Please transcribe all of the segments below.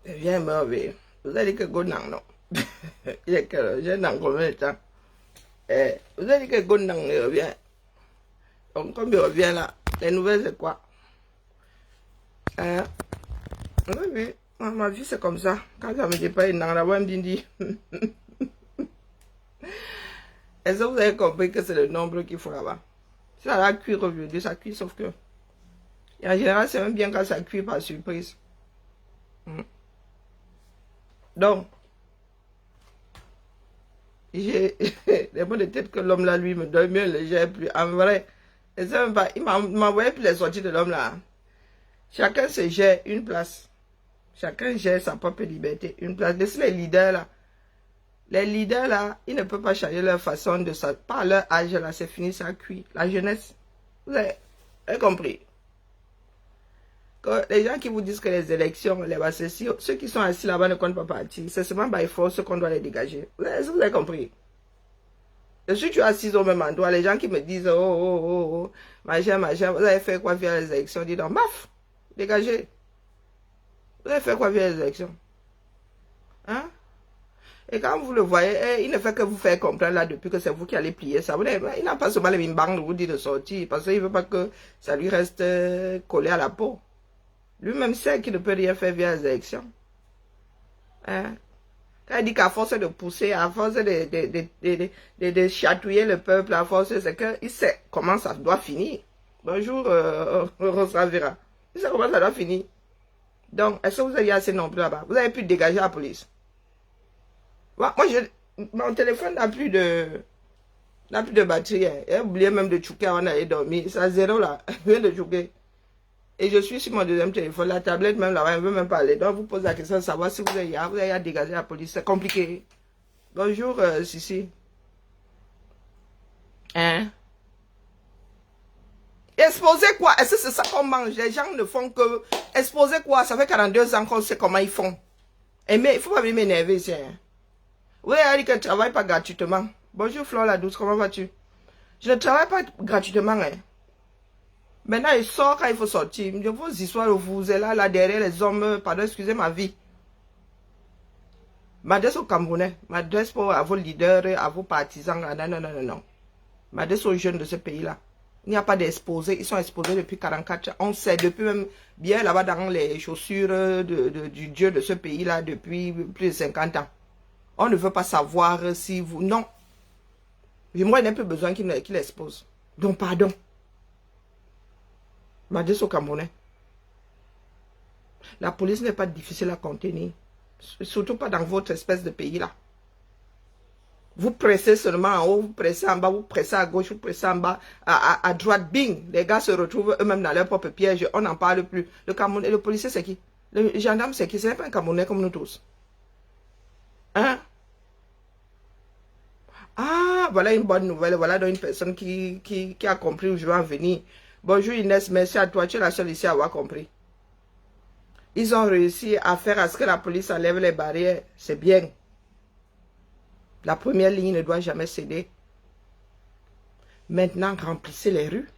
Viens me ver. Vous avez dit que Gonang, non? Il est quelle heure? J'ai dans combien de temps? Vous avez dit que Gonang revient. Donc, comme il revient là, les nouvelles, c'est quoi? Oui, oui. Ma vie, c'est comme ça. Quand ça me dit pas, il n'en a pas me dit. Est-ce que vous avez compris que c'est le nombre qu'il faut là-bas? Ça va cuire aujourd'hui, ça cuit, sauf que. Et en général, c'est même bien quand ça cuit par surprise. Donc, j'ai les mots de tête que l'homme là, lui, me donne mieux, le gère plus. En vrai, et ça même pas, il m'a envoyé plus les sorties de l'homme là. Chacun se gère une place. Chacun gère sa propre liberté. Une place. Laissez les leaders là, ils ne peuvent pas changer leur façon de ça. Pas leur âge là, c'est fini, ça cuit. La jeunesse, vous avez compris. Que les gens qui vous disent que les élections, ceux qui sont assis là-bas ne comptent pas partir. C'est seulement by force qu'on doit les dégager. Vous avez compris. Je suis assis au même endroit. Les gens qui me disent, oh, machin, vous avez fait quoi via les élections? Dis donc, maf, dégagez. Vous avez fait quoi via les élections? Hein? Et quand vous le voyez, il ne fait que vous faire comprendre là depuis que c'est vous qui allez plier ça. Il n'a pas seulement les mimbangs de vous dire de sortir parce qu'il ne veut pas que ça lui reste collé à la peau. Lui-même sait qu'il ne peut rien faire via les élections. Hein? Quand il dit qu'à force de pousser, à force de chatouiller le peuple, à force, c'est qu'il sait comment ça doit finir. Bonjour, Rosa Vera. Il sait comment ça doit finir. Donc, est-ce que vous avez assez non plus là-bas? Vous avez pu dégager la police. Moi, mon téléphone n'a plus de batterie. J'ai oublié même de chouquer avant d'aller dormir. C'est à zéro là. Je viens de chouquer. Et je suis sur mon deuxième téléphone. La tablette même là-bas, elle ne veut même parler. Donc, vous posez la question de savoir si vous avez à dégager la police. C'est compliqué. Bonjour, Sissi. Hein? Exposer quoi? Est-ce que c'est ça qu'on mange? Les gens ne font que... Exposer quoi? Ça fait 42 ans qu'on sait comment ils font. Et mais il ne faut pas m'énerver ici. Hein? Oui, elle dit qu'elle ne travaille pas gratuitement. Bonjour Flore la douce, comment vas-tu? Je ne travaille pas gratuitement. Hein. Maintenant, il sort quand il faut sortir. Vos histoires, vous êtes là derrière les hommes. Pardon, excusez ma vie. M'adresse aux Camerounais. M'adresse à vos leaders, à vos partisans. Non. M'adresse aux jeunes de ce pays-là. Il n'y a pas d'exposés. Ils sont exposés depuis 44 ans. On sait depuis même bien là-bas dans les chaussures du dieu de ce pays-là depuis plus de 50 ans. On ne veut pas savoir si vous... Non. Moi, il n'a plus besoin qu'il expose. Donc, pardon. M'adresse aux Camerounais. La police n'est pas difficile à contenir. Surtout pas dans votre espèce de pays-là. Vous pressez seulement en haut, vous pressez en bas, vous pressez à gauche, vous pressez en bas, à droite, bing. Les gars se retrouvent eux-mêmes dans leur propre piège. On n'en parle plus. Le Camerounais, le policier, c'est qui? Le gendarme, c'est qui? Ce n'est pas un Camerounais comme nous tous. Hein? Ah, voilà une bonne nouvelle. Voilà donc une personne qui a compris où je vais en venir. Bonjour Inès, merci à toi. Tu es la seule ici à avoir compris. Ils ont réussi à faire à ce que la police enlève les barrières. C'est bien. La première ligne ne doit jamais céder. Maintenant, remplissez les rues.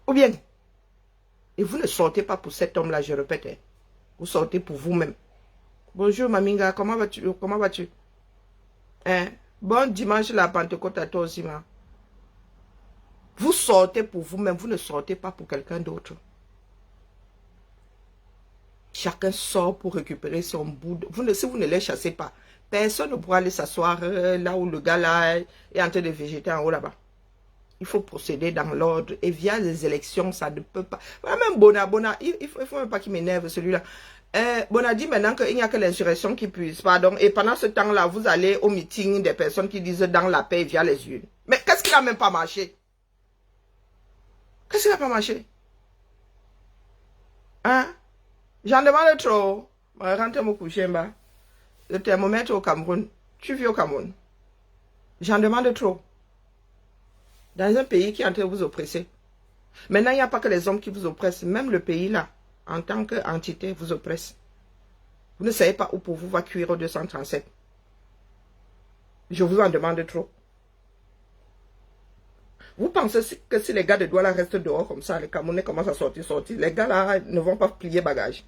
Ou bien, et vous ne sortez pas pour cet homme-là, je répète. Hein. Vous sortez pour vous-même. Bonjour Maminga, comment vas-tu? Comment vas-tu? Hein? Bon dimanche la Pentecôte à toi aussi, ma. Vous sortez pour vous-même, vous ne sortez pas pour quelqu'un d'autre. Chacun sort pour récupérer son bout. Si vous ne les chassez pas, personne ne pourra aller s'asseoir là où le gars là est en train de végéter en haut là-bas. Il faut procéder dans l'ordre. Et via les élections, ça ne peut pas. Même Bona, il ne faut même pas qu'il m'énerve celui-là. Bona dit maintenant qu'il n'y a que l'insurrection qui puisse. Pardon. Et pendant ce temps-là, vous allez au meeting des personnes qui disent dans la paix via les urnes. Mais qu'est-ce qui n'a même pas marché? Qu'est-ce qui n'a pas marché? Hein? J'en demande trop. Rentre me coucher, bas. Le thermomètre au Cameroun. Tu vis au Cameroun. J'en demande trop. Dans un pays qui est en train de vous oppresser. Maintenant, il n'y a pas que les hommes qui vous oppressent. Même le pays là, en tant qu'entité, vous oppresse. Vous ne savez pas où pour vous va cuire au 237. Je vous en demande trop. Vous pensez que si les gars de Douala restent dehors comme ça, les Camerounais commencent à sortir, les gars là ne vont pas plier bagage.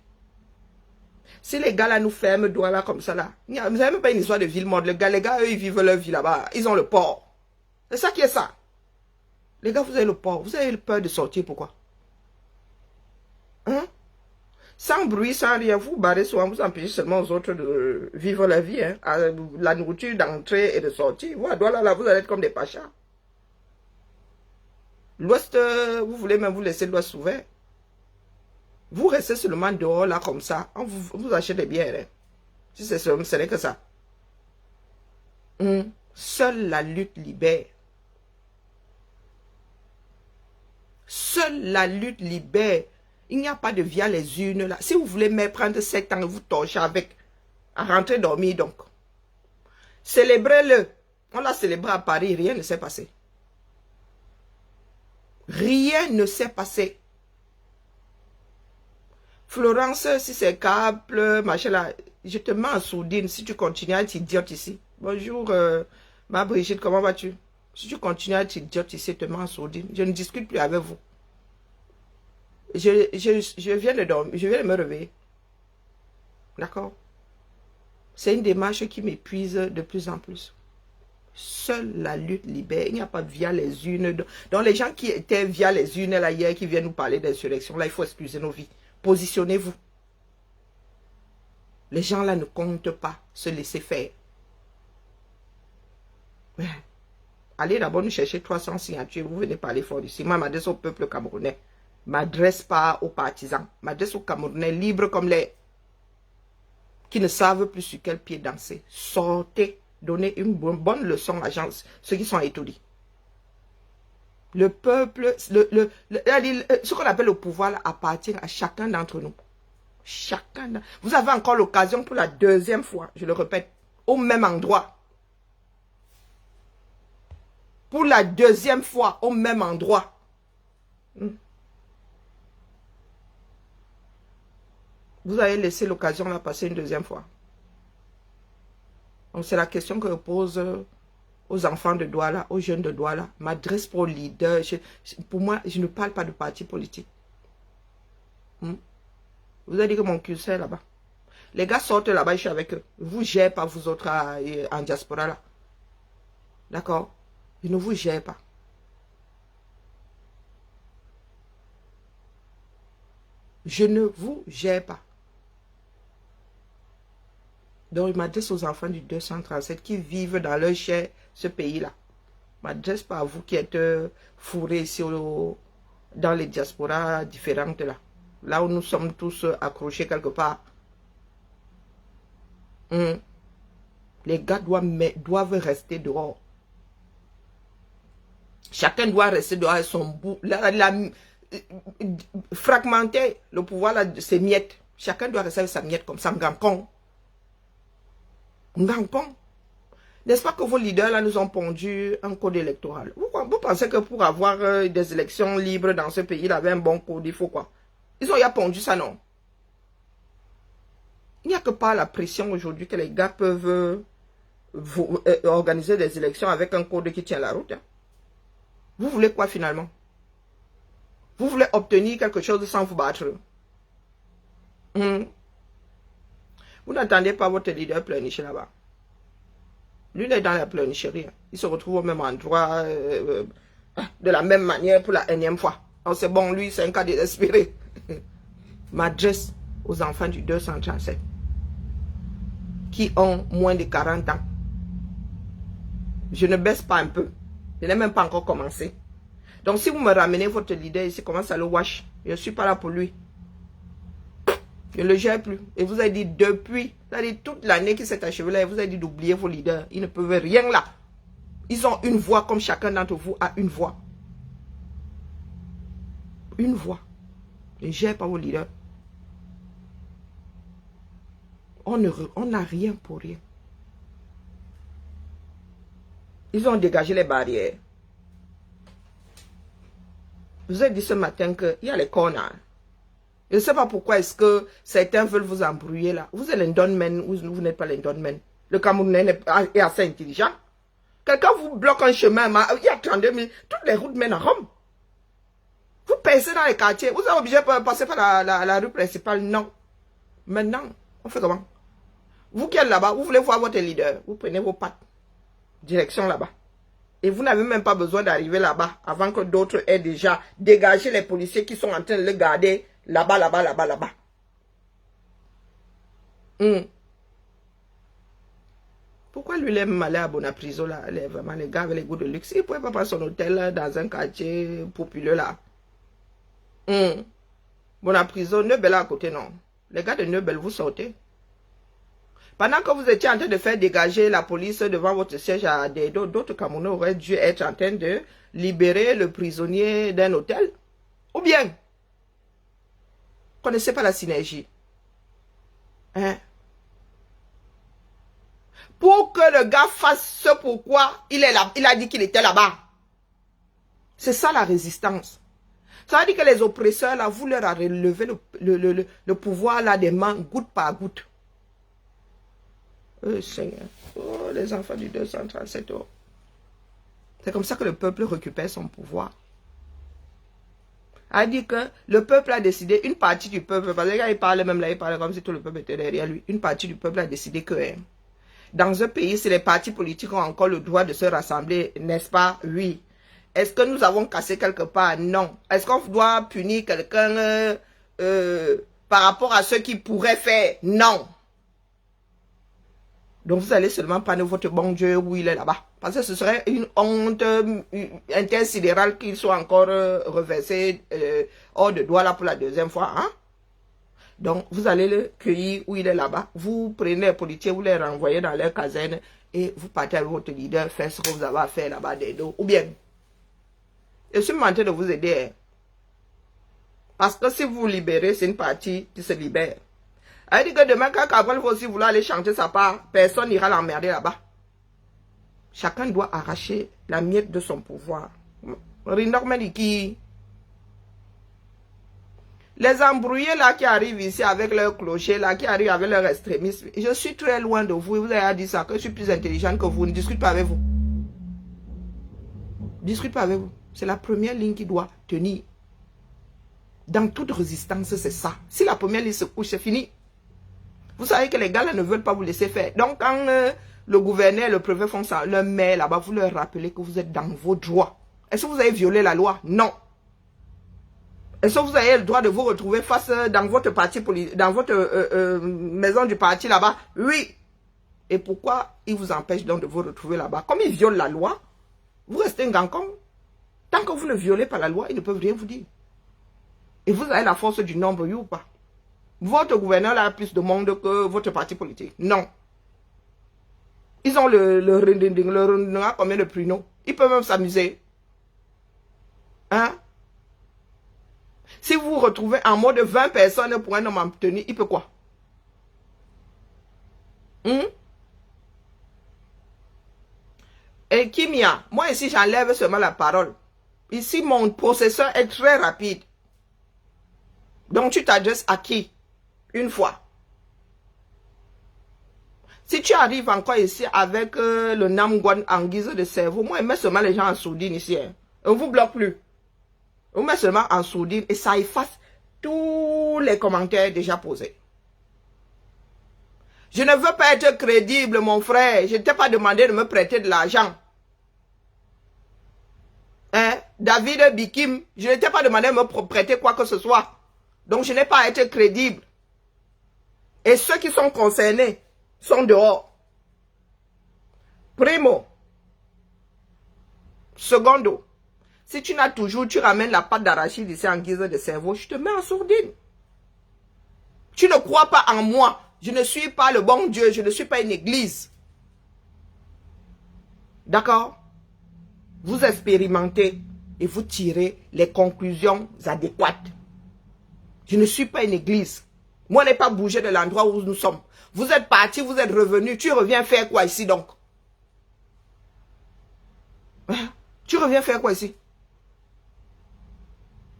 Si les gars là nous ferment Douala comme ça là, vous n'avez même pas une histoire de ville morte. Les gars, eux, ils vivent leur vie là-bas. Ils ont le port. C'est ça qui est ça. Les gars, vous avez le port. Vous avez peur de sortir, pourquoi? Hein? Sans bruit, sans rien, vous barrez souvent, vous empêchez seulement aux autres de vivre la vie. Hein? La nourriture d'entrée et de sortie. Vous, à Douala, là, vous allez être comme des pachas. L'Ouest, vous voulez même vous laisser l'Ouest ouvert. Vous restez seulement dehors, là, comme ça. On vous achète des bières. Hein? Si ce n'est que ça. Seule la lutte libère. Seule la lutte libère. Il n'y a pas de via les urnes là. Si vous voulez même prendre 7 ans et vous torcher avec, à rentrer dormir donc. Célébrez-le. On l'a célébré à Paris, rien ne s'est passé. Rien ne s'est passé. Florence, si c'est câble, machin là, je te mets en sourdine si tu continues à être idiote ici. Bonjour, ma Brigitte, comment vas-tu? Si tu continues à être idiote ici, je te mets en sourdine. Je ne discute plus avec vous. Je viens de dormir, je viens de me réveiller. D'accord? C'est une démarche qui m'épuise de plus en plus. Seule la lutte libère. Il n'y a pas via les urnes. Donc les gens qui étaient via les urnes là hier, qui viennent nous parler d'insurrection, là, il faut excuser nos vies. Positionnez-vous. Les gens là ne comptent pas se laisser faire. Ouais. Allez d'abord nous chercher 300 signatures. Vous venez parler fort ici. Moi, je m'adresse au peuple camerounais. Je ne m'adresse pas aux partisans. Je m'adresse aux Camerounais libres comme les qui ne savent plus sur quel pied danser. Sortez, donnez une bonne leçon à ceux qui sont étourdis. Le peuple, ce qu'on appelle le pouvoir là, appartient à chacun d'entre nous. Chacun. Vous avez encore l'occasion pour la deuxième fois, je le répète, au même endroit. Pour la deuxième fois, au même endroit. Vous avez laissé l'occasion là passer une deuxième fois. Donc c'est la question que je pose aux enfants de Douala, aux jeunes de Douala. M'adresse pour leader. Pour moi, je ne parle pas de parti politique. Vous avez dit que mon curseur est là-bas. Les gars sortent là-bas, je suis avec eux. Vous ne gérez pas vous autres en diaspora là. D'accord? Je ne vous gère pas. Je ne vous gère pas. Donc, je m'adresse aux enfants du 237 qui vivent dans leur chair ce pays-là. Je ne m'adresse pas à vous qui êtes fourrés ici dans les diasporas différentes là. Là où nous sommes tous accrochés quelque part. Les gars doivent rester dehors. Chacun doit rester dehors avec son bout. Fragmenter le pouvoir là, ses miettes. Chacun doit rester avec sa miette comme ça, Ngankong. N'est-ce pas que vos leaders là nous ont pondu un code électoral? Vous pensez que pour avoir des élections libres dans ce pays, il avait un bon code, il faut quoi? Ils ont pondu ça, non? Il n'y a que par la pression aujourd'hui que les gars peuvent organiser des élections avec un code qui tient la route. Hein. Vous voulez quoi finalement? Vous voulez obtenir quelque chose sans vous battre? Vous n'attendez pas votre leader pleurnicher là-bas. Lui, il est dans la pleurnicherie. Il se retrouve au même endroit, de la même manière pour la énième fois. Alors c'est bon, lui, c'est un cas désespéré. M'adresse aux enfants du 237 qui ont moins de 40 ans. Je ne baisse pas un peu. Je n'ai même pas encore commencé. Donc si vous me ramenez votre leader ici, comment ça le wash? Je ne suis pas là pour lui. Je ne le gère plus. Et vous avez dit depuis, vous avez dit toute l'année qui s'est achevée là, vous avez dit d'oublier vos leaders. Ils ne peuvent rien là. Ils ont une voix comme chacun d'entre vous a une voix. Une voix. Je ne gère pas vos leaders. On n'a rien pour rien. Ils ont dégagé les barrières. Je vous ai dit ce matin qu'il y a les corners. Je ne sais pas pourquoi est-ce que certains veulent vous embrouiller là. Vous êtes l'endowment ou vous n'êtes pas l'endowment. Le Camerounais est assez intelligent. Quelqu'un vous bloque un chemin, il y a 32 000, toutes les routes mènent à Rome. Vous passez dans les quartiers, vous êtes obligé de passer par la rue principale, non. Maintenant, On fait comment? Vous qui êtes là-bas, vous voulez voir votre leader, vous prenez vos pattes, direction là-bas. Et vous n'avez même pas besoin d'arriver là-bas avant que d'autres aient déjà dégagé les policiers qui sont en train de le garder là-bas, là-bas, là-bas, là-bas. Pourquoi lui, il aime aller à Bonapriso là? Vraiment, les gars avec les goûts de luxe. Il ne pouvait pas prendre son hôtel là, dans un quartier populeux là. Bonapriso, Neubel à côté, non. Les gars de Neubel, vous sortez. Pendant que vous étiez en train de faire dégager la police devant votre siège à Dedo, d'autres Camerounais auraient dû être en train de libérer le prisonnier d'un hôtel. Ou bien, vous ne connaissez pas la synergie. Hein? Pour que le gars fasse ce pourquoi il est là, il a dit qu'il était là-bas. C'est ça la résistance. Ça veut dire que les oppresseurs, là, vous leur avez relevé le pouvoir là, des mains, goutte par goutte. Oh Seigneur, oh les enfants du 237 euros. C'est comme ça que le peuple récupère son pouvoir. A dit que le peuple a décidé, une partie du peuple, parce que les gars ils parlaient même là, ils parlaient comme si tout le peuple était derrière lui. Une partie du peuple a décidé que dans un pays, si les partis politiques ont encore le droit de se rassembler, n'est-ce pas? Oui. Est-ce que nous avons cassé quelque part? Non. Est-ce qu'on doit punir quelqu'un par rapport à ce qu'il pourrait faire? Non. Donc vous allez seulement prendre votre bon Dieu où il est là-bas. Parce que ce serait une honte intersidérale qu'il soit encore reversé hors de droit là pour la deuxième fois. Hein? Donc vous allez le cueillir où il est là-bas. Vous prenez les politiciens, vous les renvoyez dans leur caserne et vous partez avec votre leader, faire ce que vous avez à faire là-bas des dos. Ou bien, je suis menté de vous aider. Hein? Parce que si vous vous libérez, c'est une partie qui se libère. Elle dit que demain, quand Cabral va aussi vouloir aller chanter sa part, personne n'ira l'emmerder là-bas. Chacun doit arracher la miette de son pouvoir. Les embrouillés là qui arrivent ici avec leur clocher, là qui arrivent avec leur extrémisme, je suis très loin de vous. Vous avez dit ça, que je suis plus intelligente que vous. Ne discute pas avec vous. Discute pas avec vous. C'est la première ligne qui doit tenir. Dans toute résistance, c'est ça. Si la première ligne se couche, c'est fini. Vous savez que les gars là ne veulent pas vous laisser faire. Donc quand le gouverneur, le préfet font ça, le maire là-bas, vous leur rappelez que vous êtes dans vos droits. Est-ce que vous avez violé la loi? Non. Est-ce que vous avez le droit de vous retrouver face dans votre parti politique, dans votre maison du parti là-bas? Oui. Et pourquoi ils vous empêchent donc de vous retrouver là-bas? Comme ils violent la loi, vous restez un gancon. Tant que vous ne violez pas la loi, ils ne peuvent rien vous dire. Et vous avez la force du nombre, oui ou pas? Votre gouverneur a plus de monde que votre parti politique. Non. Ils ont le rending à combien de pruneaux? Ils peuvent même s'amuser. Hein? Si vous vous retrouvez en mode 20 personnes pour un homme en tenue, il peut quoi? Et Kimia, moi ici j'enlève seulement la parole. Ici mon processeur est très rapide. Donc tu t'adresses à qui? Une fois. Si tu arrives encore ici avec le Namgwan en guise de cerveau, moi je mets seulement les gens en sourdine ici. Hein. On ne vous bloque plus. On met seulement en sourdine et ça efface tous les commentaires déjà posés. Je ne veux pas être crédible, mon frère. Je ne t'ai pas demandé de me prêter de l'argent. Hein? David Bikim, je ne t'ai pas demandé de me prêter quoi que ce soit. Donc je n'ai pas à être crédible. Et ceux qui sont concernés sont dehors. Primo. Secondo. Si tu n'as toujours, tu ramènes la pâte d'arachide ici en guise de cerveau, je te mets en sourdine. Tu ne crois pas en moi. Je ne suis pas le bon Dieu. Je ne suis pas une église. D'accord? Vous expérimentez et vous tirez les conclusions adéquates. Je ne suis pas une église. Moi, je n'ai pas bougé de l'endroit où nous sommes. Vous êtes partis, vous êtes revenus. Tu reviens faire quoi ici donc? Tu reviens faire quoi ici?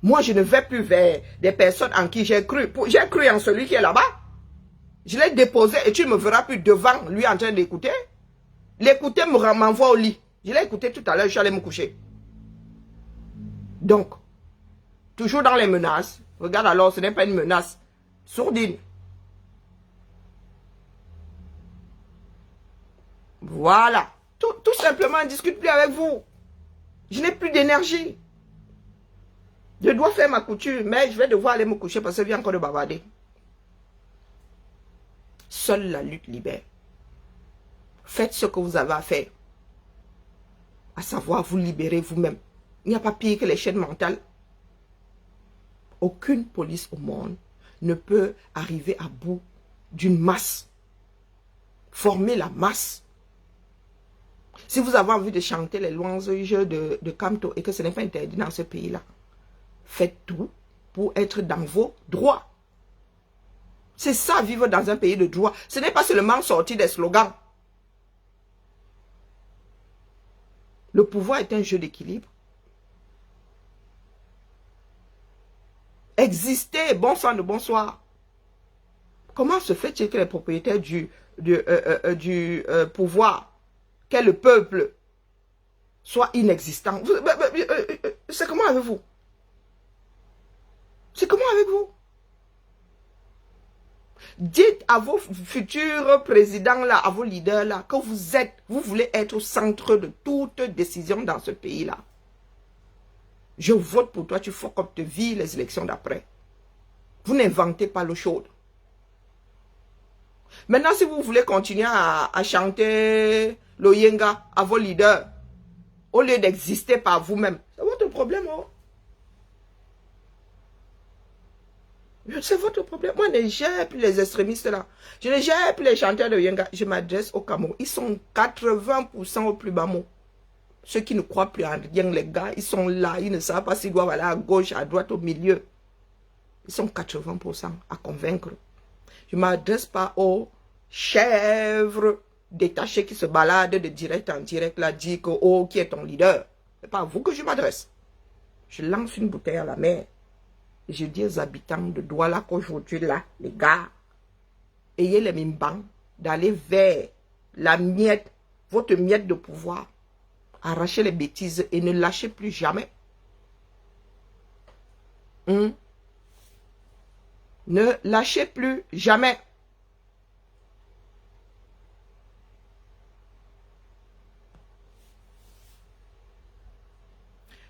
Moi, je ne vais plus vers des personnes en qui j'ai cru. J'ai cru en celui qui est là-bas. Je l'ai déposé et tu ne me verras plus devant lui en train d'écouter. L'écouter m'envoie au lit. Je l'ai écouté tout à l'heure, je suis allé me coucher. Donc, toujours dans les menaces. Regarde alors, ce n'est pas une menace. Sourdine. Voilà. Tout simplement, je ne discute plus avec vous. Je n'ai plus d'énergie. Je dois faire ma couture, mais je vais devoir aller me coucher parce que je viens encore de bavarder. Seule la lutte libère. Faites ce que vous avez à faire. À savoir vous libérer vous-même. Il n'y a pas pire que les chaînes mentales. Aucune police au monde ne peut arriver à bout d'une masse. Former la masse. Si vous avez envie de chanter les louanges de Kamto et que ce n'est pas interdit dans ce pays-là, faites tout pour être dans vos droits. C'est ça, vivre dans un pays de droit. Ce n'est pas seulement sortir des slogans. Le pouvoir est un jeu d'équilibre. Exister, bon sang de bonsoir. Comment se fait-il que les propriétaires du pouvoir, qu'est le peuple, soient inexistants? C'est comment avec vous? C'est comment avec vous? Dites à vos futurs présidents-là, à vos leaders-là, que vous voulez être au centre de toute décision dans ce pays-là. Je vote pour toi, tu fais comme te vis les élections d'après. Vous n'inventez pas l'eau chaude. Maintenant, si vous voulez continuer à chanter l'Oyenga à vos leaders, au lieu d'exister par vous-même, c'est votre problème. Oh. C'est votre problème. Moi, je ne gère plus les extrémistes là. Je ne gère plus les chanteurs de Yenga. Je m'adresse au Cameroun. Ils sont 80% au plus bas mot. Ceux qui ne croient plus en rien, les gars, ils sont là. Ils ne savent pas s'ils doivent aller à gauche, à droite, au milieu. Ils sont 80% à convaincre. Je ne m'adresse pas aux chèvres détachés qui se baladent de direct en direct là, dit que, oh, qui est ton leader? Ce n'est pas à vous que je m'adresse. Je lance une bouteille à la mer. Et je dis aux habitants de Douala qu'aujourd'hui, là, les gars, ayez les mimbans d'aller vers la miette, votre miette de pouvoir. Arrachez les bêtises et ne lâchez plus jamais. Ne lâchez plus jamais.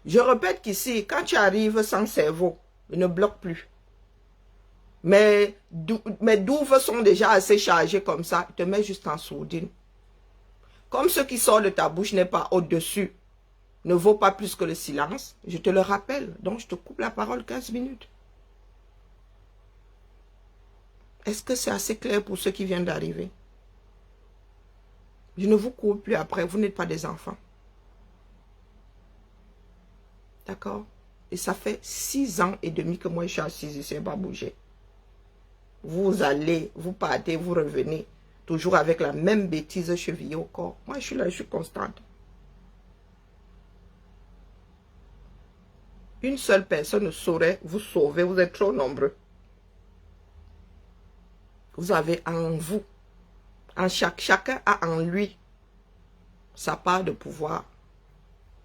Je répète qu'ici, quand tu arrives sans cerveau, il ne bloque plus. Mais douves sont déjà assez chargés comme ça, il te met juste en sourdine. Comme ce qui sort de ta bouche n'est pas au-dessus, ne vaut pas plus que le silence, je te le rappelle. Donc je te coupe la parole 15 minutes. Est-ce que c'est assez clair pour ceux qui viennent d'arriver? Je ne vous cours plus après, vous n'êtes pas des enfants. D'accord? Et ça fait 6 ans et demi que moi je suis assise ici, je n'ai pas bougé. Vous allez, vous partez, vous revenez. Toujours avec la même bêtise chevillée au corps. Moi je suis là, je suis constante. Une seule personne ne saurait vous sauver, vous êtes trop nombreux. Vous avez en vous, chacun a en lui sa part de pouvoir.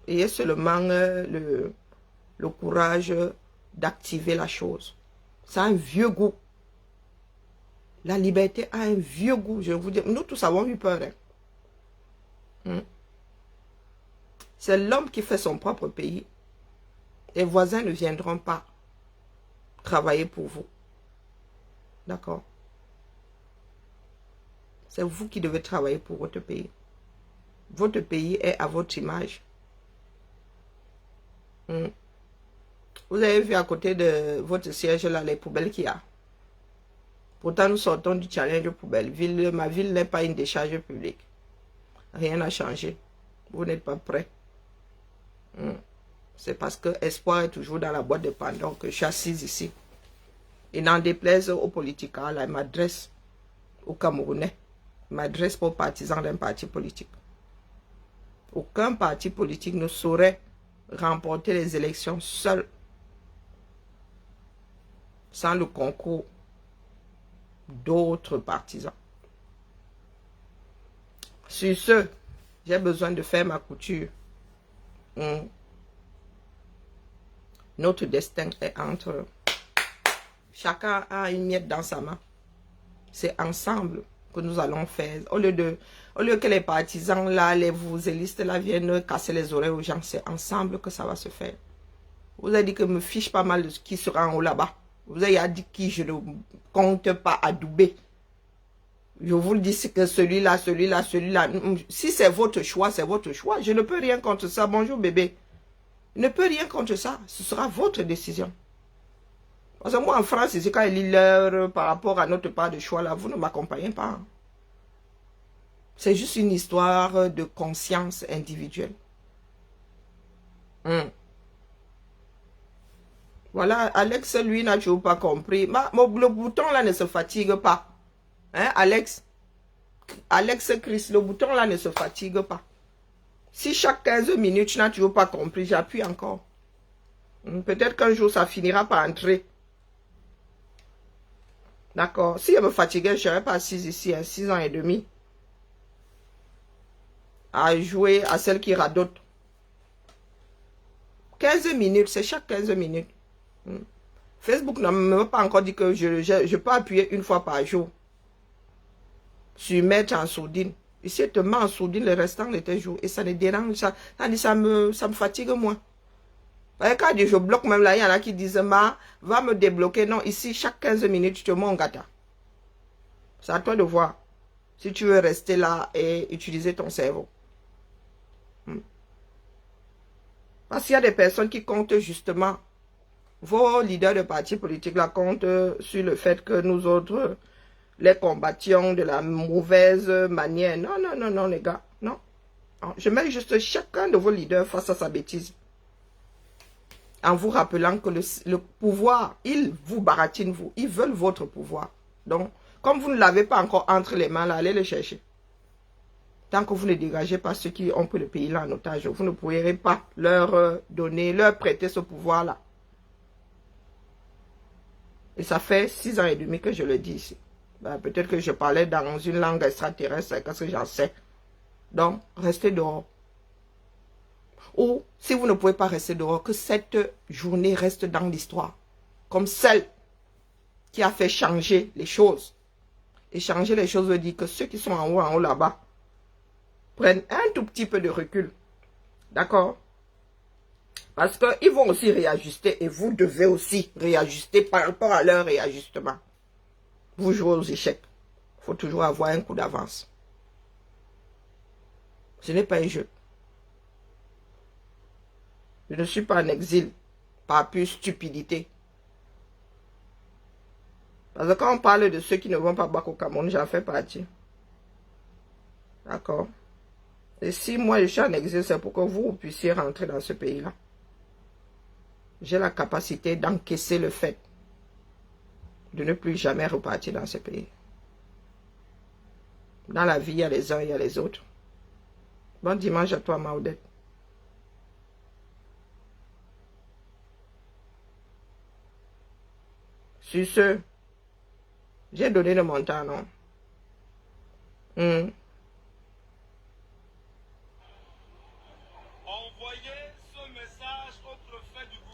Ayez seulement le courage d'activer la chose. Ça a un vieux goût. La liberté a un vieux goût. Je vous dis, nous tous avons eu peur. Hein? C'est l'homme qui fait son propre pays. Les voisins ne viendront pas travailler pour vous. D'accord? C'est vous qui devez travailler pour votre pays. Votre pays est à votre image. Vous avez vu à côté de votre siège là les poubelles qu'il y a. Pourtant nous sortons du challenge de poubelle. Ma ville n'est pas une décharge publique. Rien n'a changé. Vous n'êtes pas prêts. C'est parce que espoir est toujours dans la boîte de Pandore que je suis assise ici. Et n'en déplaise aux politiques, là, il m'adresse aux Camerounais. Il m'adresse aux partisans d'un parti politique. Aucun parti politique ne saurait remporter les élections seul, sans le concours d'autres partisans. Sur ce, j'ai besoin de faire ma couture. Notre destin est entre... Chacun a une miette dans sa main. C'est ensemble que nous allons faire. Au lieu que les partisans là, les zélistes là viennent casser les oreilles aux gens, c'est ensemble que ça va se faire. Vous avez dit que me fiche pas mal de qui sera en haut là-bas. Vous avez dit qui je ne compte pas adouber. Je vous le dis, c'est que celui-là, celui-là, celui-là. Si c'est votre choix, c'est votre choix. Je ne peux rien contre ça. Bonjour bébé. Je ne peux rien contre ça. Ce sera votre décision. Parce que moi en France, c'est quand il lit l'heure par rapport à notre part de choix là, vous ne m'accompagnez pas. C'est juste une histoire de conscience individuelle. Voilà, Alex, lui, n'a toujours pas compris. Le bouton là ne se fatigue pas. Hein, Alex? Alex Chris, le bouton là ne se fatigue pas. Si chaque 15 minutes, tu n'as toujours pas compris, j'appuie encore. Peut-être qu'un jour, ça finira par entrer. D'accord. Si je me fatiguais, je ne serais pas assise ici, à 6 ans et demi. À jouer à celle qui radote. 15 minutes, c'est chaque 15 minutes. Facebook n'a même pas encore dit que je peux appuyer une fois par jour. Sur mettre en sourdine. Ici, tu te mets en sourdine le restant de tes jours. Et ça ne dérange, ça me fatigue moins. Quand je bloque même là, il y en a qui disent, va me débloquer. Non, ici, chaque 15 minutes, tu te mets en gâteau. C'est à toi de voir. Si tu veux rester là et utiliser ton cerveau. Parce qu'il y a des personnes qui comptent justement. Vos leaders de partis politiques là comptent sur le fait que nous autres les combattions de la mauvaise manière. Non, non, non, non, les gars. Non. Je mets juste chacun de vos leaders face à sa bêtise. En vous rappelant que le pouvoir, ils vous baratinent, vous. Ils veulent votre pouvoir. Donc, comme vous ne l'avez pas encore entre les mains, là, allez le chercher. Tant que vous ne dégagez pas ceux qui ont pris le pays là en otage, vous ne pourrez pas leur donner, leur prêter ce pouvoir-là. Et ça fait 6 ans et demi que je le dis ici. Peut-être que je parlais dans une langue extraterrestre, qu'est-ce que j'en sais. Donc, restez dehors. Ou, si vous ne pouvez pas rester dehors, que cette journée reste dans l'histoire. Comme celle qui a fait changer les choses. Et changer les choses veut dire que ceux qui sont en haut là-bas, prennent un tout petit peu de recul. D'accord? Parce qu'ils vont aussi réajuster et vous devez aussi réajuster par rapport à leur réajustement. Vous jouez aux échecs. Il faut toujours avoir un coup d'avance. Ce n'est pas un jeu. Je ne suis pas en exil par pure stupidité. Parce que quand on parle de ceux qui ne vont pas battre au Cameroun, j'en fais partie. D'accord? Et si moi je suis en exil, c'est pour que vous puissiez rentrer dans ce pays-là. J'ai la capacité d'encaisser le fait de ne plus jamais repartir dans ce pays. Dans la vie, il y a les uns, il y a les autres. Bon dimanche à toi, Maudette. Sur ce, j'ai donné le montant, non?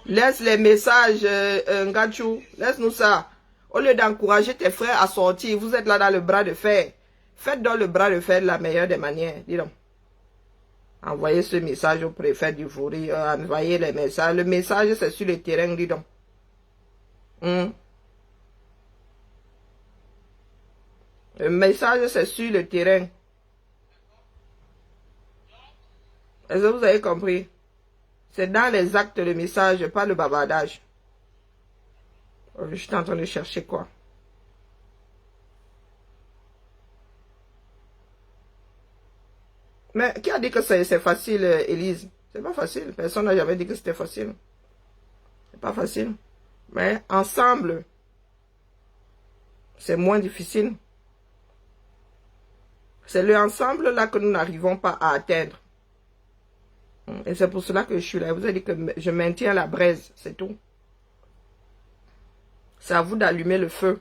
Laisse les messages, Ngachou. Laisse-nous ça. Au lieu d'encourager tes frères à sortir, vous êtes là dans le bras de fer. Faites donc le bras de fer de la meilleure des manières. Dis donc. Envoyez ce message au préfet du Vouri. Envoyez les messages. Le message, c'est sur le terrain, dis donc. Le message, c'est sur le terrain. Est-ce que vous avez compris? C'est dans les actes le message, pas le bavardage. Je suis en train de chercher quoi? Mais qui a dit que c'est facile, Élise? C'est pas facile. Personne n'a jamais dit que c'était facile. C'est pas facile. Mais ensemble, c'est moins difficile. C'est le ensemble là que nous n'arrivons pas à atteindre. Et c'est pour cela que je suis là. Vous avez dit que je maintiens la braise, c'est tout. C'est à vous d'allumer le feu.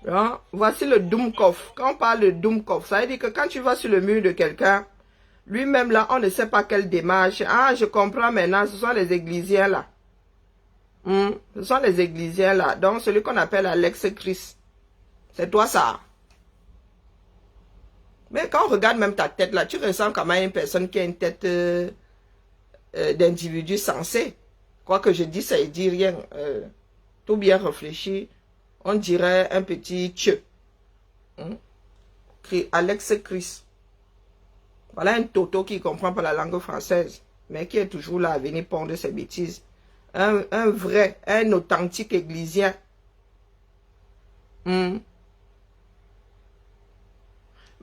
Hein? Voici le Doomkopf. Quand on parle de Doomkopf, ça veut dire que quand tu vas sur le mur de quelqu'un, lui-même là, on ne sait pas quelle démarche. Ah, je comprends maintenant, ce sont les églisiens là. Ce sont les églisiens là. Donc, celui qu'on appelle Alex Chris. C'est toi ça. Mais quand on regarde même ta tête là, tu ressens quand même une personne qui a une tête d'individu sensé. Quoi que je dis, ça ne dit rien. Tout bien réfléchi. On dirait un petit tchè. Alex Chris. Voilà un toto qui ne comprend pas la langue française, mais qui est toujours là à venir pondre ses bêtises. Un vrai, un authentique églisien.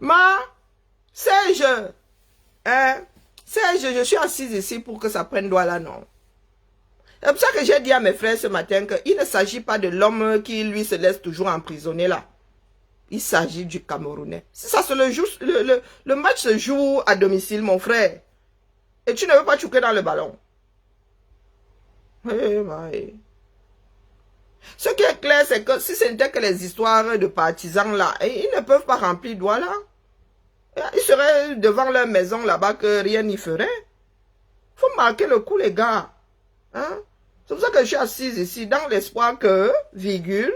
Ma, sais-je, je suis assise ici pour que ça prenne droit là, non. C'est pour ça que j'ai dit à mes frères ce matin qu'il ne s'agit pas de l'homme qui, lui, se laisse toujours emprisonner là. Il s'agit du Camerounais. Ça, c'est le match se joue à domicile, mon frère. Et tu ne veux pas choquer dans le ballon. Ce qui est clair, c'est que si ce n'était que les histoires de partisans là, ils ne peuvent pas remplir doigt là. Ils seraient devant leur maison là-bas que rien n'y ferait. Il faut marquer le coup, les gars. Hein? C'est pour ça que je suis assise ici, dans l'espoir que, virgule,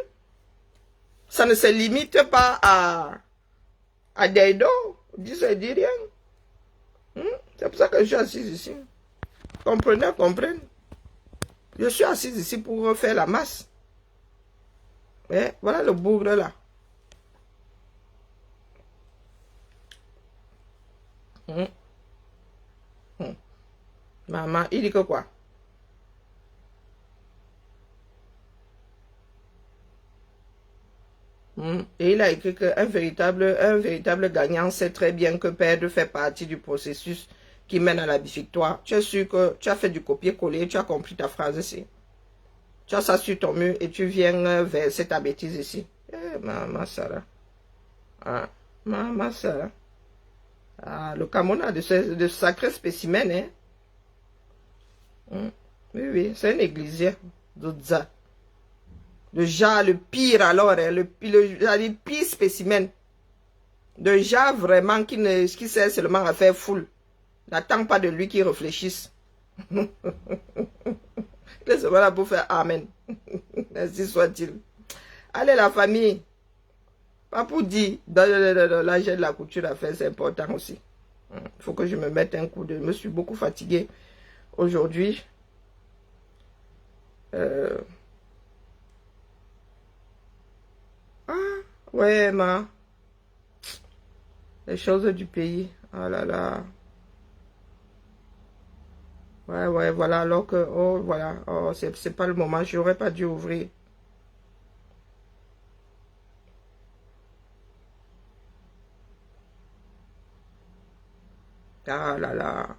ça ne se limite pas à des dos. Ça dit rien. C'est pour ça que je suis assise ici. Comprenez, comprenez. Je suis assise ici pour faire la masse. Et voilà le bougre là. Maman, il dit que quoi? Et il a écrit qu'un véritable gagnant sait très bien que perdre fait partie du processus qui mène à la victoire. Tu es sûr que tu as fait du copier-coller, tu as compris ta phrase ici. Tu as ça sur ton mur et tu viens verser ta bêtise ici. Maman Sarah. Ah, maman Sarah. Ah, le Cameroun a de sacrés spécimens, hein. Oui, oui, c'est un églisien. D'Odza. Le genre, le pire alors, hein, le pire spécimen. De genre vraiment qui sert seulement à faire foule. N'attends pas de lui qu'il réfléchisse. Laisse-moi là pour faire Amen. Ainsi soit-il. Allez la famille. Pas pour dire, là j'ai de la couture à faire, c'est important aussi. Il faut que je me mette un coup de... Je me suis beaucoup fatiguée aujourd'hui. Ah, ouais, les choses du pays. Ah là là. Ouais, voilà, alors que, oh, voilà, oh, c'est pas le moment, j'aurais pas dû ouvrir. Ah là là.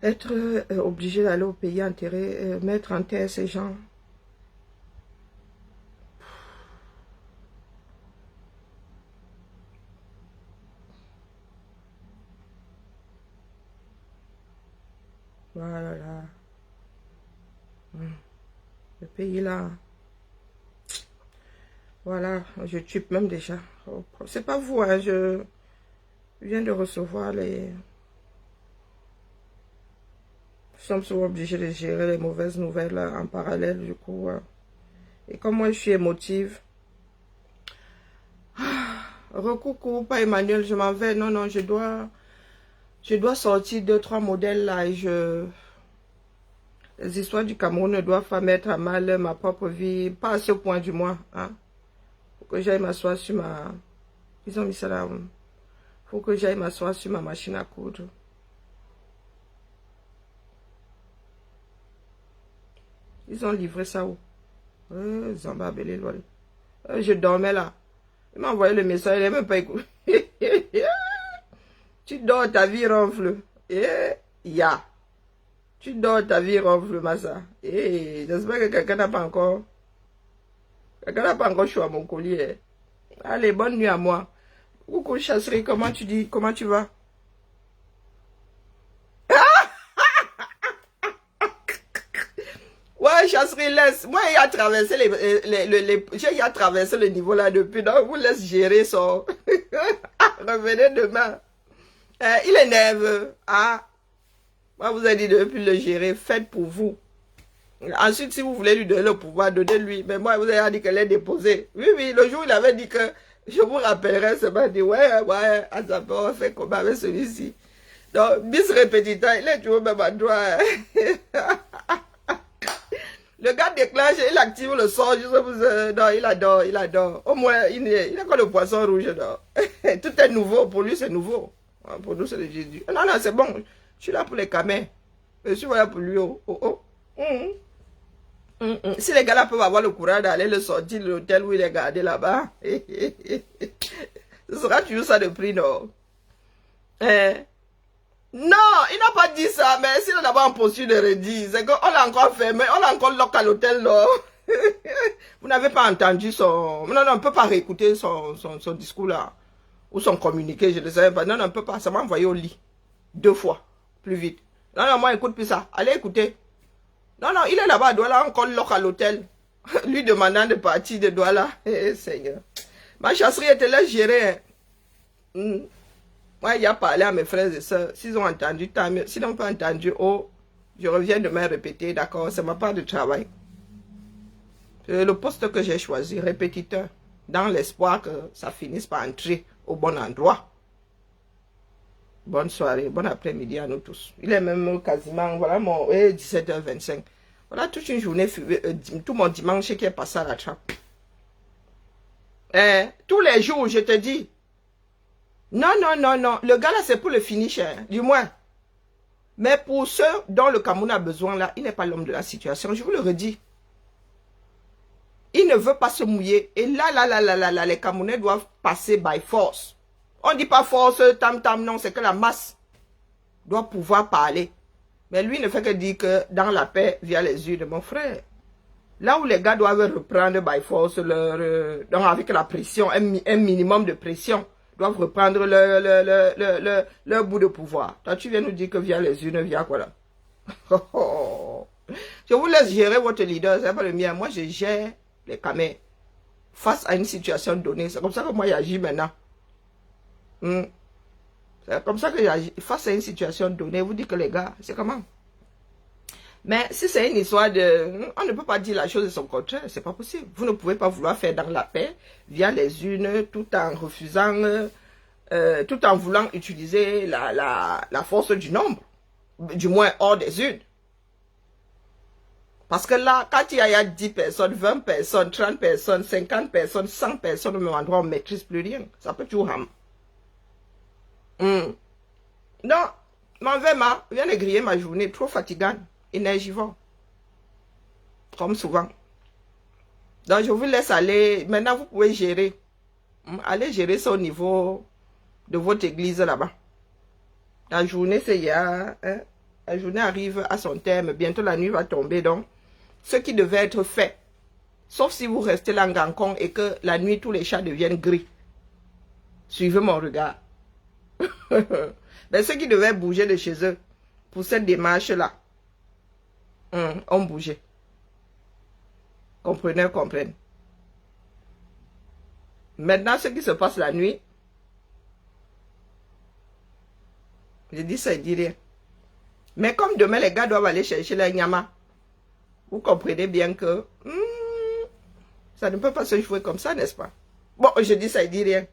Être obligé d'aller au pays enterrer, mettre en terre ces gens. Voilà là. Le pays là. Voilà, je tue même déjà. Oh, c'est pas vous, hein, je viens de recevoir les... Nous sommes souvent obligés de gérer les mauvaises nouvelles en parallèle, du coup. Et comme moi, je suis émotive. Recoucou, pas Emmanuel, je m'en vais. Non, non, je dois sortir 2-3 modèles là et les histoires du Cameroun ne doivent pas mettre à mal ma propre vie, pas à ce point du moins. Hein. Faut que j'aille m'asseoir sur ma... Ils ont mis ça là. Faut que j'aille m'asseoir sur ma machine à coudre. Ils ont livré ça où? Zamba Belé, je dormais là. Il m'a envoyé le message, il n'a même pas écouté. Tu dors, ta vie ronfle. Tu dors, ta vie ronfle, Massa. J'espère que quelqu'un n'a pas encore... Quelqu'un n'a pas encore choisi mon collier. Allez, bonne nuit à moi. Coucou, chasserie, comment tu dis? Comment tu vas? Ouais, chasserie, laisse. Moi, il a traversé j'ai traversé le niveau là depuis. Donc, vous laisse gérer son... Revenez demain. Il est nerveux. Ah. Moi, vous avez dit depuis le gérer. Faites pour vous. Ensuite, si vous voulez lui donner le pouvoir, donnez-lui. Mais moi, vous avez dit qu'elle est déposée. Oui, oui, le jour où il avait dit que je vous rappellerai, ce m'a dit, ouais, à sa part, on fait combat avec celui-ci. Donc, bis répétiteur, il est toujours même endroit. Le gars déclenche, il active le sort, non, il adore, il adore. Au moins, il est comme le poisson rouge, non. Tout est nouveau, pour lui c'est nouveau. Pour nous c'est le Jésus. Non, non, c'est bon, je suis là pour les camins. Je suis là pour lui, oh, oh, oh. Si les gars-là peuvent avoir le courage d'aller le sortir de l'hôtel où il est gardé là-bas, ce sera toujours ça de prix, non? Non, il n'a pas dit ça, mais s'il a d'abord en posture de redire, c'est qu'on l'a encore fermé, on l'a encore lock à l'hôtel, là. Vous n'avez pas entendu son... Non, non, on ne peut pas réécouter son discours, là. Ou son communiqué, je ne sais pas. Non, non, on ne peut pas, ça m'a envoyé au lit. 2 fois, plus vite. Non, non, moi, écoute plus ça. Allez écouter. Non, non, il est là-bas à Douala, encore lock à l'hôtel. Lui demandant de partir de Douala. Seigneur. Ma chasserie était là gérée. Moi, il a parlé à mes frères et sœurs. S'ils ont entendu, tant mieux. S'ils n'ont pas entendu, oh, je reviens demain répéter, d'accord, c'est ma part de travail. C'est le poste que j'ai choisi, répétiteur, dans l'espoir que ça finisse par entrer au bon endroit. Bonne soirée, bon après-midi à nous tous. Il est même quasiment, voilà mon 17h25. Voilà toute une journée, tout mon dimanche qui est passé à la trappe. Tous les jours, je te dis. Non, non, non, non. Le gars là, c'est pour le finish, hein, du moins. Mais pour ceux dont le Cameroun a besoin là, il n'est pas l'homme de la situation. Je vous le redis. Il ne veut pas se mouiller. Et là, les Camerounais doivent passer by force. On ne dit pas force, tam, non, c'est que la masse doit pouvoir parler. Mais lui ne fait que dire que dans la paix, via les yeux de mon frère. Là où les gars doivent reprendre by force donc avec la pression, un minimum de pression, doivent reprendre leur bout de pouvoir. Toi, tu viens nous dire que via les urnes, via quoi là? Je vous laisse gérer votre leader, c'est pas le mien. Moi, je gère les camés face à une situation donnée. C'est comme ça que moi, j'agis maintenant. C'est comme ça que j'agis face à une situation donnée. Vous dites que les gars, c'est comment? Mais si c'est une histoire de... On ne peut pas dire la chose de son contraire, c'est pas possible. Vous ne pouvez pas vouloir faire dans la paix, via les urnes, tout en refusant, tout en voulant utiliser la force du nombre, du moins hors des urnes. Parce que là, quand il y a 10 personnes, 20 personnes, 30 personnes, 50 personnes, 100 personnes au même endroit, on ne maîtrise plus rien. Ça peut toujours ham. Non, m'en vais, viens de griller ma journée, trop fatigante. Énergivore. Comme souvent. Donc, je vous laisse aller. Maintenant, vous pouvez gérer. Allez gérer ça au niveau de votre église là-bas. La journée, c'est hier. Hein? La journée arrive à son terme. Bientôt, la nuit va tomber. Donc, ce qui devait être fait, sauf si vous restez là en gancon et que la nuit, tous les chats deviennent gris. Suivez mon regard. Mais ceux qui devaient bouger de chez eux pour cette démarche-là, on bougeait. Comprenez, comprennent. Maintenant, ce qui se passe la nuit, je dis ça, il dit rien. Mais comme demain, les gars doivent aller chercher la nyama, vous comprenez bien que ça ne peut pas se jouer comme ça, n'est-ce pas? Bon, je dis ça, il dit rien.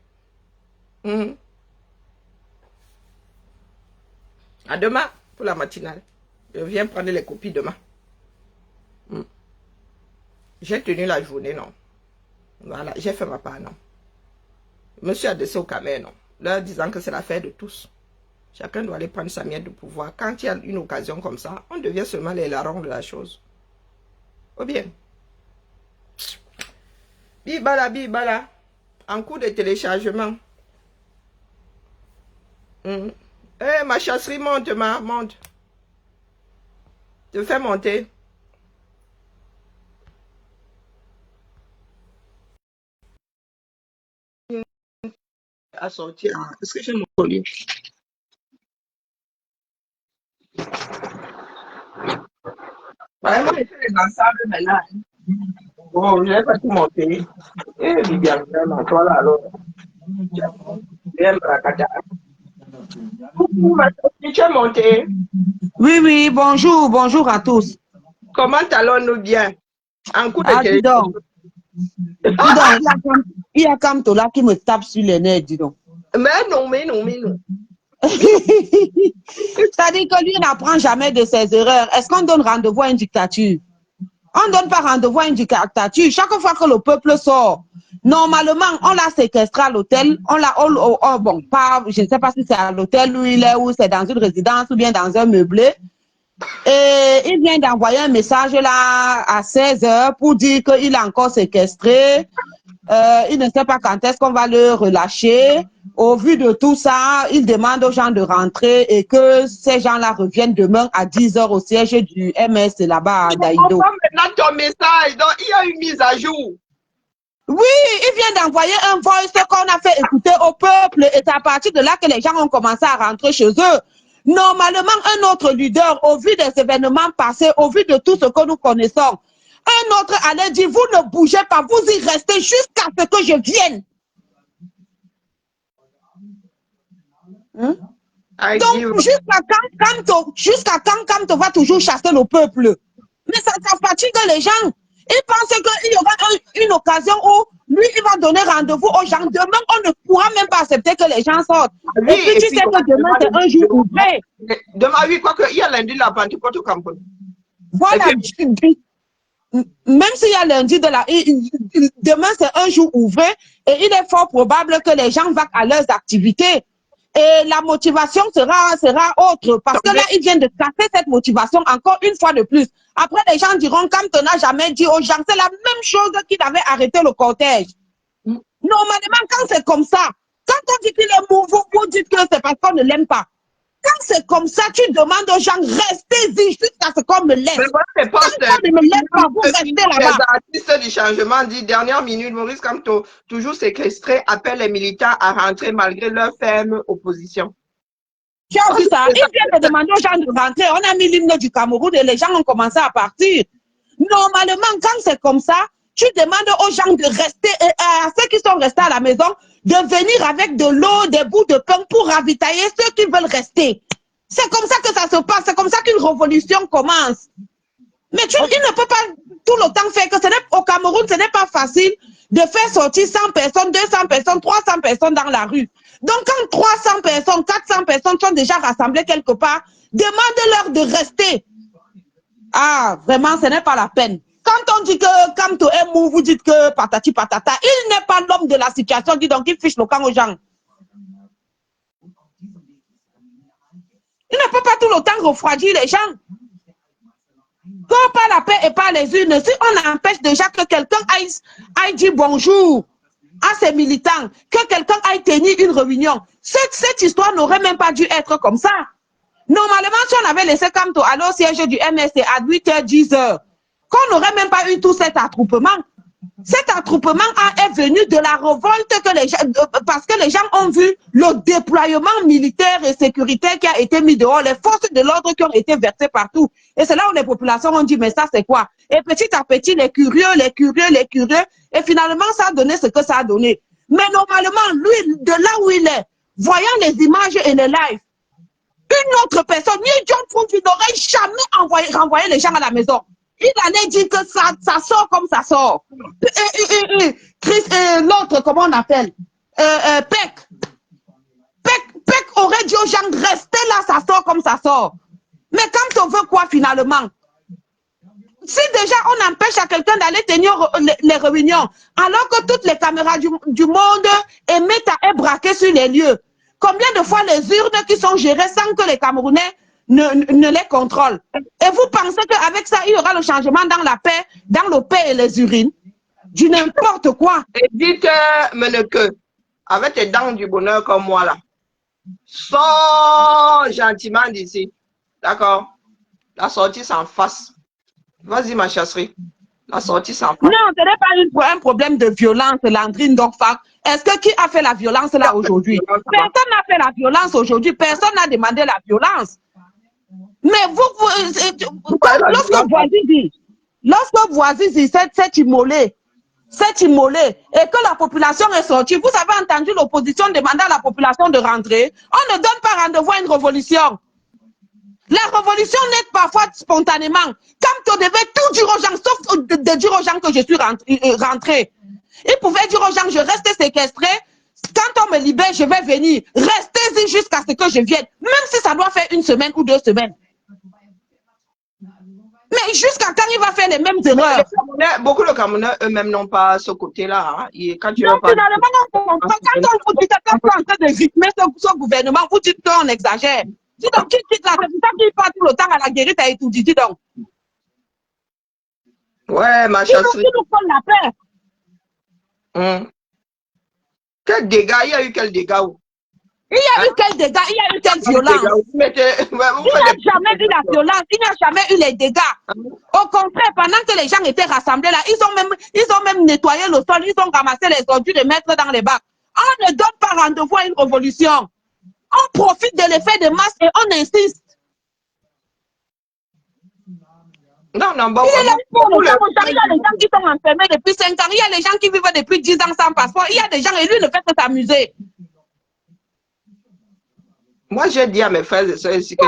À demain pour la matinale. Je viens prendre les copies demain. J'ai tenu la journée, non. Voilà, j'ai fait ma part, non. Je me suis adressé au Cameroun, non. Leur disant que c'est l'affaire de tous. Chacun doit aller prendre sa miette de pouvoir. Quand il y a une occasion comme ça, on devient seulement les larrons de la chose. Ou bien. Bibala. En cours de téléchargement. Ma chasserie monte, monte. Te fais monter. À sortir. Est-ce que j'ai mon collier? Vraiment, il fait les ensembles maintenant. Bon, je n'ai pas tout monté. Eh, Viviane, vraiment, toi là, alors. Viens, Brakata. Coucou, ma chérie, tu es montée. Oui, bonjour à tous. comment allons-nous bien? En coup de Ah, dis donc. Dis donc, il y a Kamto là qui me tape sur les nerfs, dis donc. Mais non. C'est-à-dire que lui n'apprend jamais de ses erreurs. Est-ce qu'on donne rendez-vous à une dictature? On ne donne pas rendez-vous à une dictature. Chaque fois que le peuple sort, normalement, on l'a séquestré à l'hôtel. Bon, pas, je ne sais pas si c'est à l'hôtel où il est, ou c'est dans une résidence, ou bien dans un meublé. Et il vient d'envoyer un message là à 16 h pour dire qu'il est encore séquestré. Il ne sait pas quand est-ce qu'on va le relâcher. Au vu de tout ça, il demande aux gens de rentrer et que ces gens-là reviennent demain à 10 h au siège du MS là-bas à Daïdo. Je comprends maintenant ton message. Donc, il y a une mise à jour. Oui, il vient d'envoyer un voice qu'on a fait écouter au peuple et c'est à partir de là que les gens ont commencé à rentrer chez eux. Normalement, un autre leader, au vu des événements passés, au vu de tout ce que nous connaissons, un autre allait dire, vous ne bougez pas, vous y restez jusqu'à ce que je vienne. Donc, jusqu'à quand Kamto va toujours chasser le peuple? Mais ça fatigue les gens. Ils pensent qu'il y aura une occasion où lui, il va donner rendez-vous aux gens. Demain, on ne pourra même pas accepter que les gens sortent. Oui, et puis, tu sais que demain, c'est un jour ouvré. Demain, oui, quoi qu'il y a lundi, la Pentecôte au Cameroun. Voilà. Même s'il y a lundi, demain, c'est un jour ouvré et il est fort probable que les gens vaquent à leurs activités. Et la motivation sera autre. Parce que là, ils viennent de casser cette motivation encore une fois de plus. Après, les gens diront, comme tu n'as jamais dit aux gens, c'est la même chose qu'il avait arrêté le cortège. Normalement, quand c'est comme ça, quand on dit qu'il est mauvais, vous dites que c'est parce qu'on ne l'aime pas. Quand c'est comme ça, tu demandes aux gens, restez-y jusqu'à ce qu'on me laisse. Mais quand on ne me laisse pas, vous restez là-bas. Les artistes du changement dit, dernière minute, Maurice Kamto, toujours séquestré, appelle les militants à rentrer malgré leur ferme opposition. Tu as vu ça? Il vient de demander aux gens de rentrer. On a mis l'hymne du Cameroun et les gens ont commencé à partir. Normalement, quand c'est comme ça, tu demandes aux gens de rester et à ceux qui sont restés à la maison de venir avec de l'eau, des bouts de pain pour ravitailler ceux qui veulent rester. C'est comme ça que ça se passe. C'est comme ça qu'une révolution commence. Mais il ne peut pas tout le temps faire que au Cameroun, ce n'est pas facile de faire sortir 100 personnes, 200 personnes, 300 personnes dans la rue. Donc, quand 300 personnes, 400 personnes sont déjà rassemblées quelque part, demandez-leur de rester. Ah, vraiment, ce n'est pas la peine. Quand on dit que Kamto est mou, vous dites que patati patata, il n'est pas l'homme de la situation, dit donc il fiche le camp aux gens. Il ne peut pas tout le temps refroidir les gens. Quand pas la paix et pas les urnes, si on empêche déjà que quelqu'un aille dire bonjour à ses militants, que quelqu'un aille tenir une réunion, cette histoire n'aurait même pas dû être comme ça. Normalement, si on avait laissé Kamto aller au siège du MSC à 8 h, 10 h, qu'on n'aurait même pas eu tout cet attroupement. Cet attroupement est venu de la révolte que les gens, parce que les gens ont vu le déploiement militaire et sécuritaire qui a été mis dehors, les forces de l'ordre qui ont été versées partout. Et c'est là où les populations ont dit, mais ça c'est quoi? Et petit à petit, les curieux, et finalement ça a donné ce que ça a donné. Mais normalement, lui, de là où il est, voyant les images et les lives, une autre personne, ni John Funk, il n'aurait jamais renvoyé les gens à la maison. Il allait dire que ça sort comme ça sort. L'autre, comment on appelle? Peck aurait dit aux gens, restez là, ça sort comme ça sort. Mais quand on veut quoi finalement? Si déjà on empêche à quelqu'un d'aller tenir les réunions, alors que toutes les caméras du monde émettent et braquées sur les lieux, combien de fois les urnes qui sont gérées sans que les Camerounais ne les contrôlent? Et vous pensez qu'avec ça, il y aura le changement dans la paix, dans le paix et les urines? Du n'importe quoi. Et dites, Meneke, avec tes dents du bonheur comme moi là, sors gentiment d'ici. D'accord? La sortie s'en face. Vas-y, ma chasserie. La sortie s'en face. Non, ce n'est pas un problème de violence, Landrine Dorfak. Est-ce que qui a fait la violence là aujourd'hui? Personne n'a fait la violence aujourd'hui. Personne n'a demandé la violence. Mais lorsque Voisy s'est immolé et que la population est sortie, vous avez entendu l'opposition demander à la population de rentrer. On ne donne pas rendez-vous à une révolution. La révolution naît parfois spontanément. Quand on devait tout dire aux gens, sauf de dire aux gens que je suis rentrée. Il pouvait dire aux gens, je reste séquestré. Quand on me libère, je vais venir. Restez-y jusqu'à ce que je vienne. Même si ça doit faire 1 semaine ou 2 semaines. Mais jusqu'à quand il va faire les mêmes erreurs? Beaucoup de Camerounais eux-mêmes n'ont pas ce côté-là. Hein. Quand tu donc, finalement, quand on vous dit qu'on est en train de rythmer ce gouvernement, vous dites qu'on exagère. Dis donc, qui quitte là? C'est pour ça qu'il part tout le temps à la guérite à étudier. Dis donc. Ouais, ma chasserie. Qui nous prend la paix? Quel dégât? Il y a eu quel dégât? Il y a eu quel dégât? Il y a eu quelle violence? Il n'y a jamais eu la violence, il n'y a jamais eu les dégâts. Au contraire, pendant que les gens étaient rassemblés là, ils ont même nettoyé le sol, ils ont ramassé les ordures de mettre dans les bacs. On ne donne pas rendez-vous à une révolution. On profite de l'effet de masse et on insiste. Non, bon. Il y a les gens qui sont enfermés depuis 5 ans, il y a les gens qui vivent depuis 10 ans sans passeport, il y a des gens et lui ne fait que s'amuser. Moi, j'ai dit à mes frères et sœurs ici que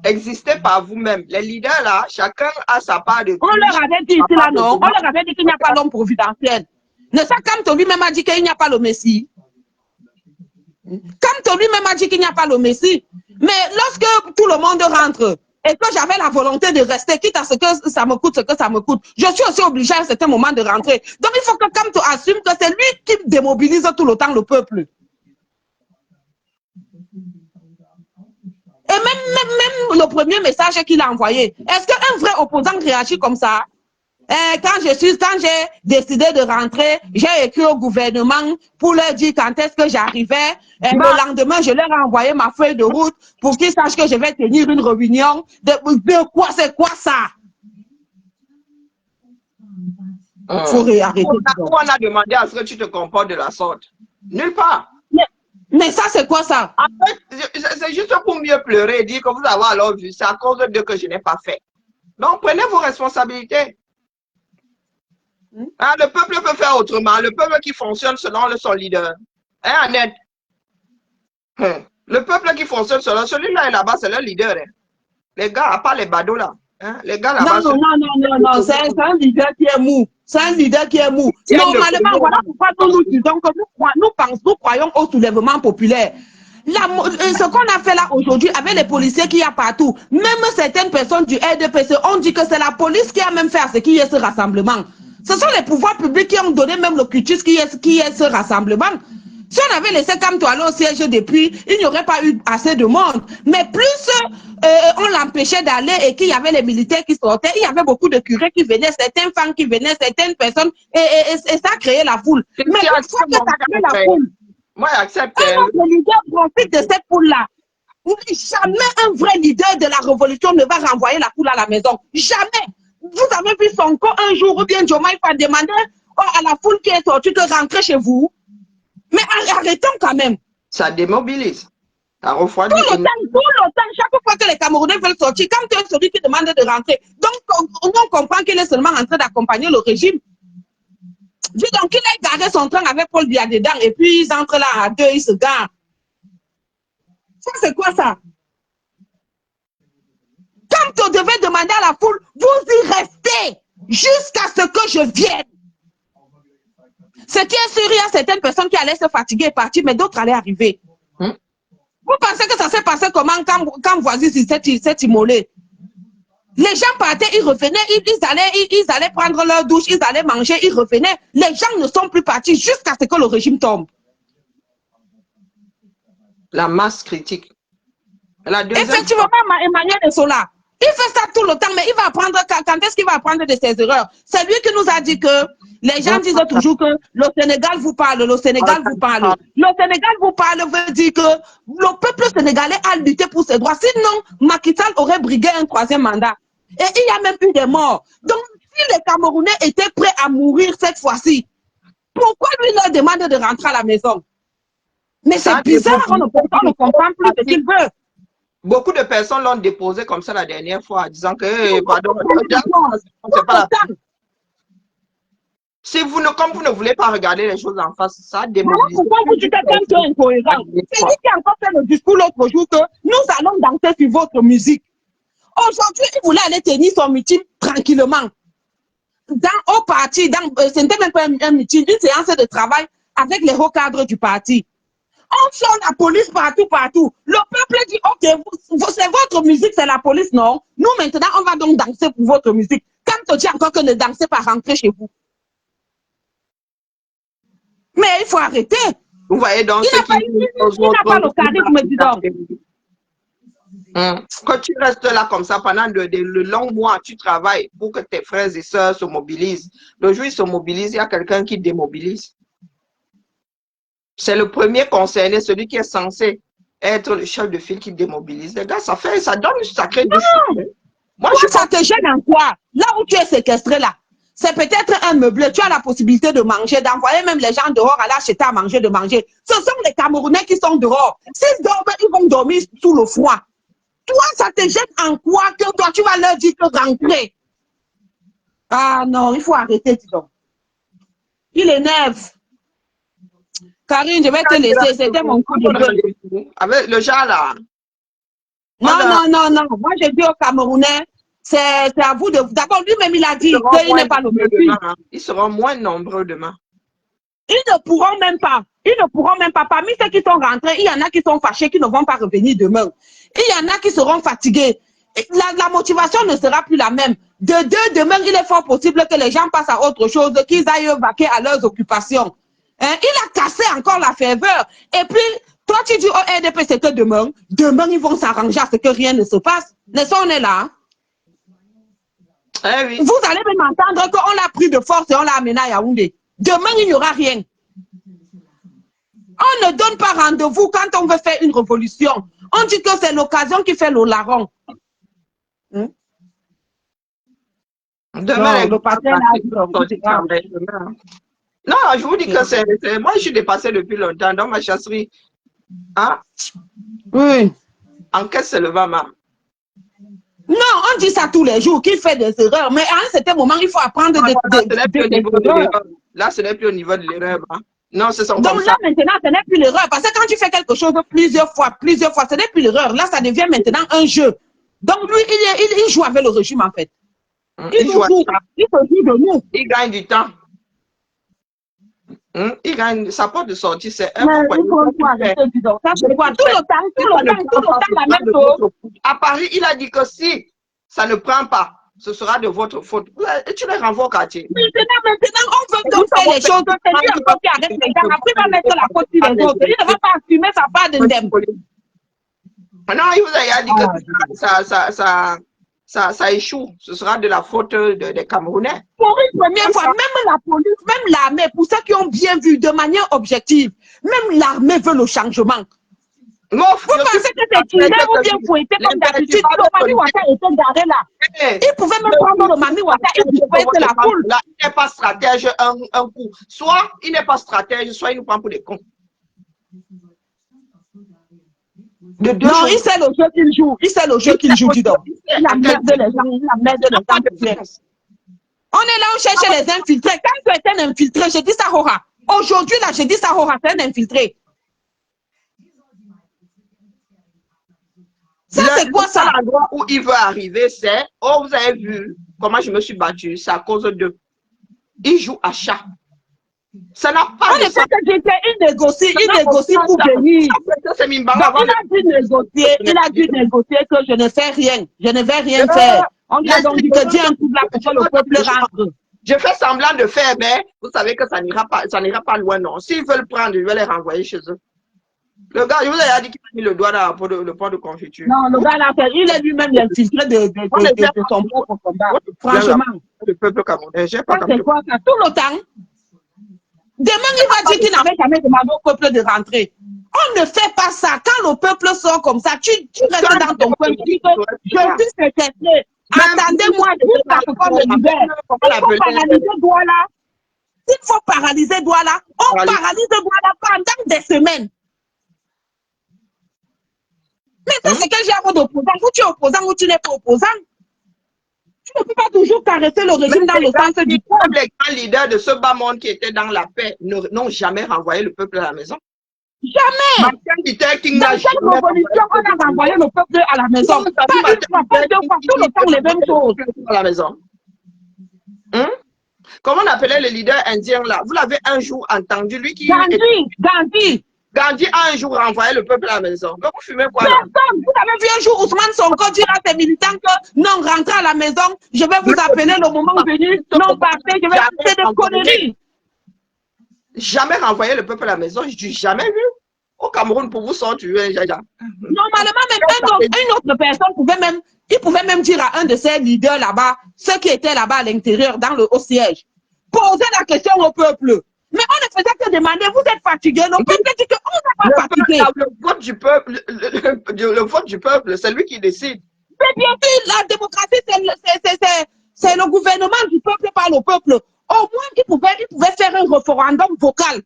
existez par vous-même. Les leaders là, chacun a sa part de. On leur avait dit ici là, non? On leur avait dit qu'il n'y a pas l'homme providentiel. Ne ça, Kamto lui-même a dit qu'il n'y a pas le Messie. Kamto lui-même a dit qu'il n'y a pas le Messie. Mais lorsque tout le monde rentre et que j'avais la volonté de rester, quitte à ce que ça me coûte ce que ça me coûte, je suis aussi obligée à un certain moment de rentrer. Donc il faut que Kamto assume que c'est lui qui démobilise tout le temps le peuple. Et même le premier message qu'il a envoyé, est-ce qu'un vrai opposant réagit comme ça? Quand j'ai décidé de rentrer, j'ai écrit au gouvernement pour leur dire quand est-ce que j'arrivais. Le lendemain, je leur ai envoyé ma feuille de route pour qu'ils sachent que je vais tenir une réunion. De quoi c'est quoi ça? Il faut arrêter. On a demandé à ce que tu te comportes de la sorte. Nulle part. Mais ça, c'est quoi ça? En fait, c'est juste pour mieux pleurer et dire que vous avez alors vu, c'est à cause de que je n'ai pas fait. Donc, prenez vos responsabilités. Hein, le peuple peut faire autrement. Le peuple qui fonctionne selon son leader. Hein, Annette? Le peuple qui fonctionne selon celui-là est là-bas, c'est le leader. Hein. Les gars, à part les badauds là. Hein, les gars là-bas. Non, c'est un leader qui est mou. C'est un leader qui est mou. Normalement, voilà pourquoi nous disons que nous croyons au soulèvement populaire. Ce qu'on a fait là aujourd'hui avec les policiers qu'il y a partout, même certaines personnes du RDPC ont dit que c'est la police qui a même fait à ce qu'il y ait ce rassemblement. Ce sont les pouvoirs publics qui ont donné même le cutus qui est ce rassemblement. Si on avait laissé Kamto aller au siège depuis, il n'y aurait pas eu assez de monde. Mais plus on l'empêchait d'aller et qu'il y avait les militaires qui sortaient, il y avait beaucoup de curés qui venaient, certaines femmes qui venaient, certaines personnes, et ça a créé la foule. Mais une fois que ça a créé la foule, moi, j'accepte. Un leader profite de cette foule-là. Jamais un vrai leader de la révolution ne va renvoyer la foule à la maison. Jamais. Vous avez vu Sonko un jour ou bien Diomaye Faye demander à la foule qui est sortie de rentrer chez vous. Mais arrêtons quand même. Ça démobilise. Ça refroidit. Tout le temps, chaque fois que les Camerounais veulent sortir, quand tu es celui qui demande de rentrer, donc on comprend qu'il est seulement en train d'accompagner le régime. Dis donc, il a garé son train avec Paul Biya dedans et puis ils entrent là à deux, ils se garent. Ça, c'est quoi ça? Quand on devait demander à la foule, vous y restez jusqu'à ce que je vienne. Ce qui est sûr, il y a certaines personnes qui allaient se fatiguer et partir, mais d'autres allaient arriver. Vous pensez que ça s'est passé comment quand Voici s'est immolé? Les gens partaient, ils revenaient, ils allaient prendre leur douche, ils allaient manger, ils revenaient. Les gens ne sont plus partis jusqu'à ce que le régime tombe. La masse critique. Effectivement, Emmanuel Sola, il fait ça tout le temps, mais il va apprendre, quand est-ce qu'il va apprendre de ses erreurs? C'est lui qui nous a dit que les gens disent toujours que le Sénégal vous parle, le Sénégal vous parle. Le Sénégal vous parle veut dire que le peuple sénégalais a lutté pour ses droits. Sinon, Macky Sall aurait brigué un 3e mandat. Et il y a même eu des morts. Donc, si les Camerounais étaient prêts à mourir cette fois-ci, pourquoi lui leur demande de rentrer à la maison? Mais c'est bizarre, on ne comprend plus ce qu'il veut. Beaucoup de personnes l'ont déposé comme ça la dernière fois, disant que, pardon, Si vous ne, comme vous ne voulez pas regarder les choses en face, ça Voilà démobilise. pourquoi vous dites quelqu'un qui est incohérent. C'est lui qui a encore fait le discours l'autre jour que nous allons danser sur votre musique. Aujourd'hui, il voulait aller tenir son meeting tranquillement. Au parti, ce n'était même pas un meeting, une séance de travail avec les hauts cadres du parti. On sort la police partout, partout. Le peuple dit, ok, c'est votre musique, c'est la police, non? Nous, maintenant, on va donc danser pour votre musique. Quand on dit encore que ne dansez pas, rentrez chez vous. Mais il faut arrêter. Vous voyez donc Il n'a pas le charisme du donc. Quand tu restes là comme ça pendant le long mois, tu travailles pour que tes frères et sœurs se mobilisent. Le jour où ils se mobilisent, il y a quelqu'un qui démobilise. C'est le premier concerné, celui qui est censé être le chef de file qui démobilise. Les gars, ça donne une sacrée douche. Moi, ça te gêne en quoi? Là où tu es séquestré là, c'est peut-être un meublé, tu as la possibilité de manger, d'envoyer même les gens dehors à l'acheter à manger, de manger. Ce sont les Camerounais qui sont dehors. S'ils dorment, ils vont dormir sous le froid. Toi, ça te gêne en quoi que toi, tu vas leur dire que rentrer? Ah non, il faut arrêter, dis donc. Il énerve. Karine, je vais te laisser, c'était mon coup de gueule. Avec le genre là. Non. Moi, je dis aux Camerounais, c'est à vous de... D'abord, lui-même, il a dit qu'il n'est pas le monsieur. Ils seront moins nombreux demain. Ils ne pourront même pas. Ils ne pourront même pas. Parmi ceux qui sont rentrés, il y en a qui sont fâchés, qui ne vont pas revenir demain. Il y en a qui seront fatigués. La motivation ne sera plus la même. Demain, il est fort possible que les gens passent à autre chose, qu'ils aillent vaquer à leurs occupations. Hein? Il a cassé encore la ferveur. Et puis, toi, tu dis au RDP, c'est que demain, ils vont s'arranger à ce que rien ne se passe. Mais ça, on est là. Eh oui. Vous allez même entendre qu'on l'a pris de force et on l'a amené à Yaoundé. Demain, il n'y aura rien. On ne donne pas rendez-vous quand on veut faire une révolution. On dit que c'est l'occasion qui fait le larron. Demain, le patin non, je vous dis que c'est... Moi, je suis dépassé depuis longtemps dans ma chasserie. Hein? Oui. Enquête, c'est le Bama. Non, on dit ça tous les jours, qu'il fait des erreurs. Mais à un certain moment, il faut apprendre des erreurs. Là, ce n'est plus au niveau de l'erreur. Hein? Non, ce sont donc comme là, ça. maintenant, ce n'est plus l'erreur. Parce que quand tu fais quelque chose plusieurs fois, ce n'est plus l'erreur. Là, ça devient maintenant un jeu. Donc lui, il joue avec le régime, en fait. Il se joue de nous. Il gagne du temps. Il gagne sa porte de sortie, c'est un peu. Tout le temps, la même chose. À Paris, il a dit que si ça ne prend pas, ce sera de votre faute. Et tu les renvoies au quartier. Maintenant, on veut donc faire les choses. C'est lui encore qui arrête les gens. Après, il va mettre la faute sur les autres. Il ne va pas assumer sa part d'indemne. Non, il vous a dit que ça échoue. Ce sera de la faute des Camerounais. Pour une première fois, même la police, même l'armée, pour ceux qui ont bien vu de manière objective, même l'armée veut le changement. Vous pensez que c'est tiré ou bien fouetté comme d'habitude? Le Mami Ouattara était garé là. Il pouvait même prendre le Mami Ouattara et pouvait être la foule. Là, il n'est pas stratège un coup. Soit il n'est pas stratège, soit il nous prend pour des cons. Non, il sait le jeu qu'il joue. Il sait le jeu qu'il joue, dis donc. Il a merde les gens, il a merde les gens. On est là, on cherche les infiltrés. Quand tu es un infiltré, je dis ça, Hora. Aujourd'hui, là, je dis ça, Hora, c'est un infiltré. Ça, c'est quoi ça? L'endroit où il veut arriver, c'est, oh, vous avez vu comment je me suis battu, c'est à cause de. Il joue à chat. Ça n'a pas de sens. Il négocie pour venir. Il a dû négocier que je ne fais rien. Je ne vais rien faire. On lui a donc dit que Dieu un coup là pour que le peuple rentre. Je fais semblant de faire, mais vous savez que ça n'ira pas loin, non. S'ils veulent prendre, je vais les renvoyer chez eux. Le gars, je vous ai dit qu'il a mis le doigt dans le pot de confiture. Non, le gars là, il est lui-même infiltré de son propre combat. Franchement. Le peuple camerounais, j'ai pas c'est quoi ça? Tout le temps. Demain, il va dire qu'il n'avait jamais demandé au peuple de rentrer. On ne fait pas ça. Quand le peuple sort comme ça, tu restes dans ton coin. Tu dis que je suis séquestré. Attendez-moi jusqu'à ce qu'on me libère. Il faut paralyser Douala. Il faut paralyser Douala. On paralyse Douala pendant des semaines. Mais ça, c'est quel genre d'opposant? Ou tu es opposant ou tu n'es pas opposant? Tu ne peux pas toujours caresser le régime dans le sens du poil. Les grands leaders de ce bas monde qui étaient dans la paix n'ont jamais renvoyé le peuple à la maison. Jamais. Martin Luther King Dans n'a chaque jamais révolution, on a renvoyé le peuple à la maison. Pas une fois, pas deux fois, tout le temps les mêmes choses. À la maison. Comment on appelait le leader indien là? Vous l'avez un jour entendu, lui qui... Gandhi a un jour renvoyé le peuple à la maison. Donc vous fumez quoi là? Personne. Vous avez vu un jour Ousmane Sonko dire à ses militants que non, rentrez à la maison, je vais vous appeler le moment venu, non, partez, je vais faire des conneries. Jamais renvoyé le peuple à la maison, je n'ai jamais vu. Au Cameroun, pour vous sortir, Jaja. Normalement, même une autre personne pouvait même dire à un de ses leaders là-bas, ceux qui étaient là-bas à l'intérieur, au siège, poser la question au peuple. Mais on ne faisait que demander, vous êtes fatigué, le peuple dit qu'on n'est pas fatigué. Le vote du peuple, le vote du peuple, c'est lui qui décide. Mais bien sûr, la démocratie, c'est le gouvernement du peuple par le peuple. Au moins, il pouvait faire un référendum vocal.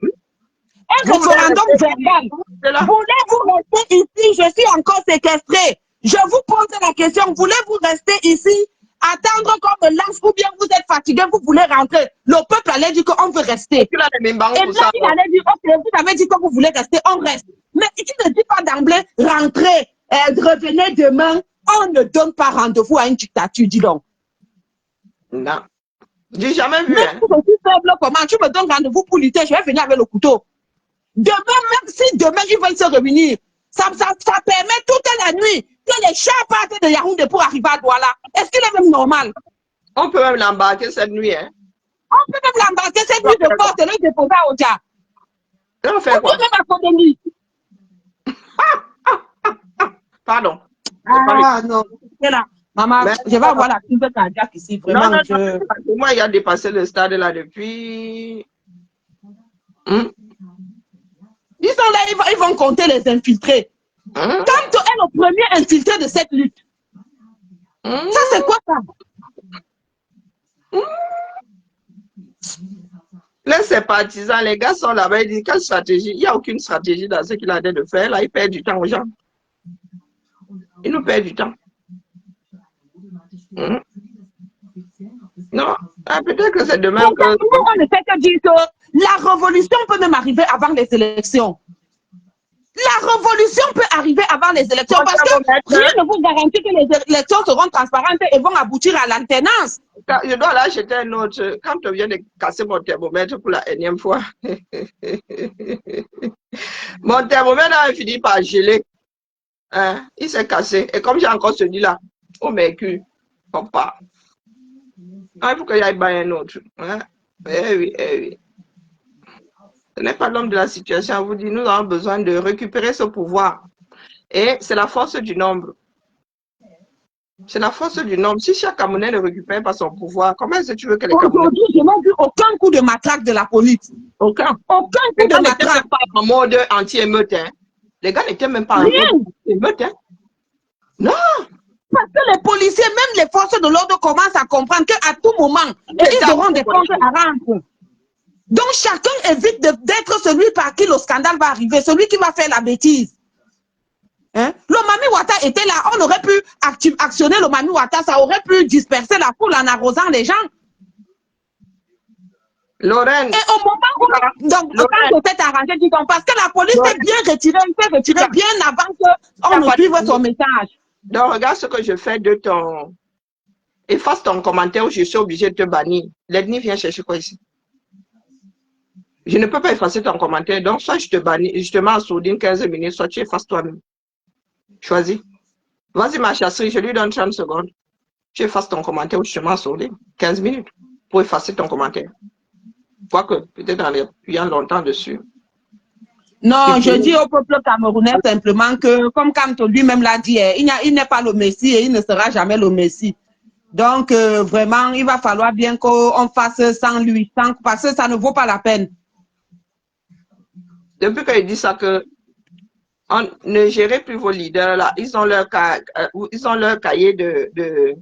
Un référendum verbal. Voulez-vous rester ici? Je suis encore séquestré. Je vous pose la question, voulez-vous rester ici? Attendre qu'on me lance ou bien vous êtes fatigué, vous voulez rentrer. Le peuple allait dire qu'on veut rester. Et là, il allait dire, ok, vous avez dit que vous voulez rester, on reste. Mais tu ne dis pas d'emblée, rentrez, revenez demain. On ne donne pas rendez-vous à une dictature, dis donc. Non. J'ai jamais vu. Même si je suis faible, comment tu me donnes rendez-vous pour lutter, je vais venir avec le couteau. Demain, même si demain ils veulent se réunir, ça permet toute la nuit que les chats partent de Yaoundé pour arriver à Douala. Est-ce qu'il est même normal? On peut même l'embarquer cette nuit, hein? On peut même l'embarquer cette nuit de force et le déposer à Odia. On fait quoi? On peut même accompagner. Pardon. Ah non, c'est là. Maman, je vais avoir la crise cardiaque ici. Vraiment, non, pour moi, il a dépassé le stade là depuis... Ils sont là, ils vont compter les infiltrés. Quand est le premier infiltré de cette lutte? Ça, c'est quoi ça? Là, ces partisans, les gars sont là-bas, ils disent quelle stratégie? Il n'y a aucune stratégie dans ce qu'il a de faire. Là, ils perdent du temps aux gens. Ils nous perdent du temps. Non, peut-être que c'est demain que... On ne fait que dire que la révolution peut même arriver avant les élections. La révolution peut arriver avant les élections parce que rien ne vous garantit que les élections seront transparentes et vont aboutir à l'alternance. Je dois là acheter un autre. Quand tu viens de casser mon thermomètre pour la énième fois, mon thermomètre a fini par geler. Hein? Il s'est cassé. Et comme j'ai encore celui-là, au mercure, papa. Ah, il faut qu'il y ait un autre. Hein? Eh oui, eh oui. Ce n'est pas l'homme de la situation. On vous dit, nous avons besoin de récupérer ce pouvoir. Et c'est la force du nombre. C'est la force du nombre. Si chaque Camerounais ne récupère pas son pouvoir, comment est-ce que tu veux que les Camerounais... Aujourd'hui, je n'ai vu aucun coup de matraque de la police. Aucun. Aucun coup de matraque. Même pas en mode anti-émeute. Hein. Les gars n'étaient même pas en mode anti-émeute. Hein. Non. Parce que les policiers, même les forces de l'ordre commencent à comprendre qu'à tout moment, ils auront des comptes à rendre. Donc, chacun évite d'être celui par qui le scandale va arriver, celui qui va faire la bêtise. Hein? Le Mami Wata était là, on aurait pu actionner le Mami Wata, ça aurait pu disperser la foule en arrosant les gens. Lorraine. Et au moment où, donc, quand c'était arrangé, dis donc, parce que la police s'est bien retirée, il s'est retiré bien avant qu'on ne suive son message. Donc, regarde ce que je fais de ton... Efface ton commentaire où je suis obligé de te bannir. L'ennemi vient chercher quoi ici? Je ne peux pas effacer ton commentaire. Donc, soit je te bannis, je te mets en sourdine 15 minutes, soit tu effaces toi-même. Choisis. Vas-y, ma chasserie, je lui donne 30 secondes. Tu effaces ton commentaire ou je te mets en sourdine 15 minutes pour effacer ton commentaire. Quoique, peut-être en appuyant longtemps dessus. Non, je dis au peuple camerounais simplement que, comme Kamto lui-même l'a dit, il n'est pas le Messie et il ne sera jamais le Messie. Donc, vraiment, il va falloir bien qu'on fasse sans lui, parce que ça ne vaut pas la peine. Depuis qu'il dit ça, que on ne gérez plus vos leaders là, ils ont leur cahier de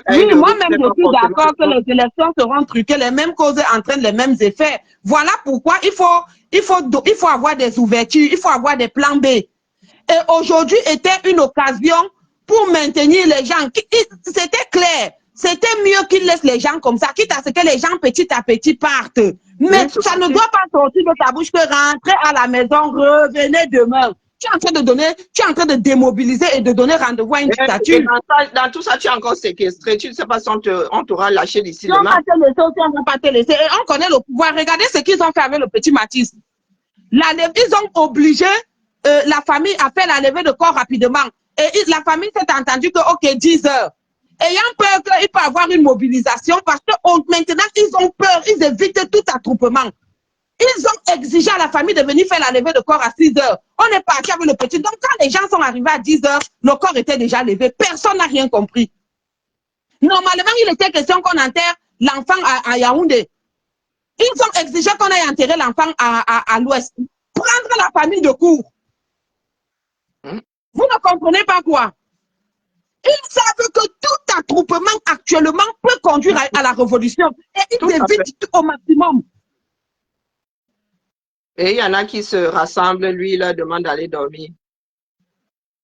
oui, moi-même, je suis d'accord que les élections seront truquées, les mêmes causes entraînent les mêmes effets. Voilà pourquoi il faut avoir des ouvertures, il faut avoir des plans B. Et aujourd'hui était une occasion pour maintenir les gens. C'était clair. C'était mieux qu'il laisse les gens comme ça, quitte à ce que les gens petit à petit partent. Mais Oui, ça ne doit pas sortir de ta bouche que rentrer à la maison, revenez demain. Tu es en train de donner, tu es en train de démobiliser et de donner rendez-vous à une et dictature. dans tout ça, tu es encore séquestré. Tu ne sais pas si on t'aura lâché d'ici Si on demain. va te laisser, si on ne va pas te laisser. Et on connaît le pouvoir. Regardez ce qu'ils ont fait avec le petit Mathis. Ils ont obligé la famille à faire la levée de corps rapidement. Et la famille s'est entendue que, OK, 10 heures. Ayant peur qu'il peut y avoir une mobilisation parce que maintenant, ils ont peur, ils évitent tout attroupement. Ils ont exigé à la famille de venir faire la levée de corps à 6 heures. On est parti avec le petit. Donc, quand les gens sont arrivés à 10 heures, le corps était déjà levé. Personne n'a rien compris. Normalement, il était question qu'on enterre l'enfant à Yaoundé. Ils ont exigé qu'on aille enterrer l'enfant à l'ouest. Prendre la famille de court. Vous ne comprenez pas quoi? Ils savent que tout attroupement actuellement peut conduire à la révolution. Et ils évitent tout au maximum. Et il y en a qui se rassemblent, lui, il leur demande d'aller dormir.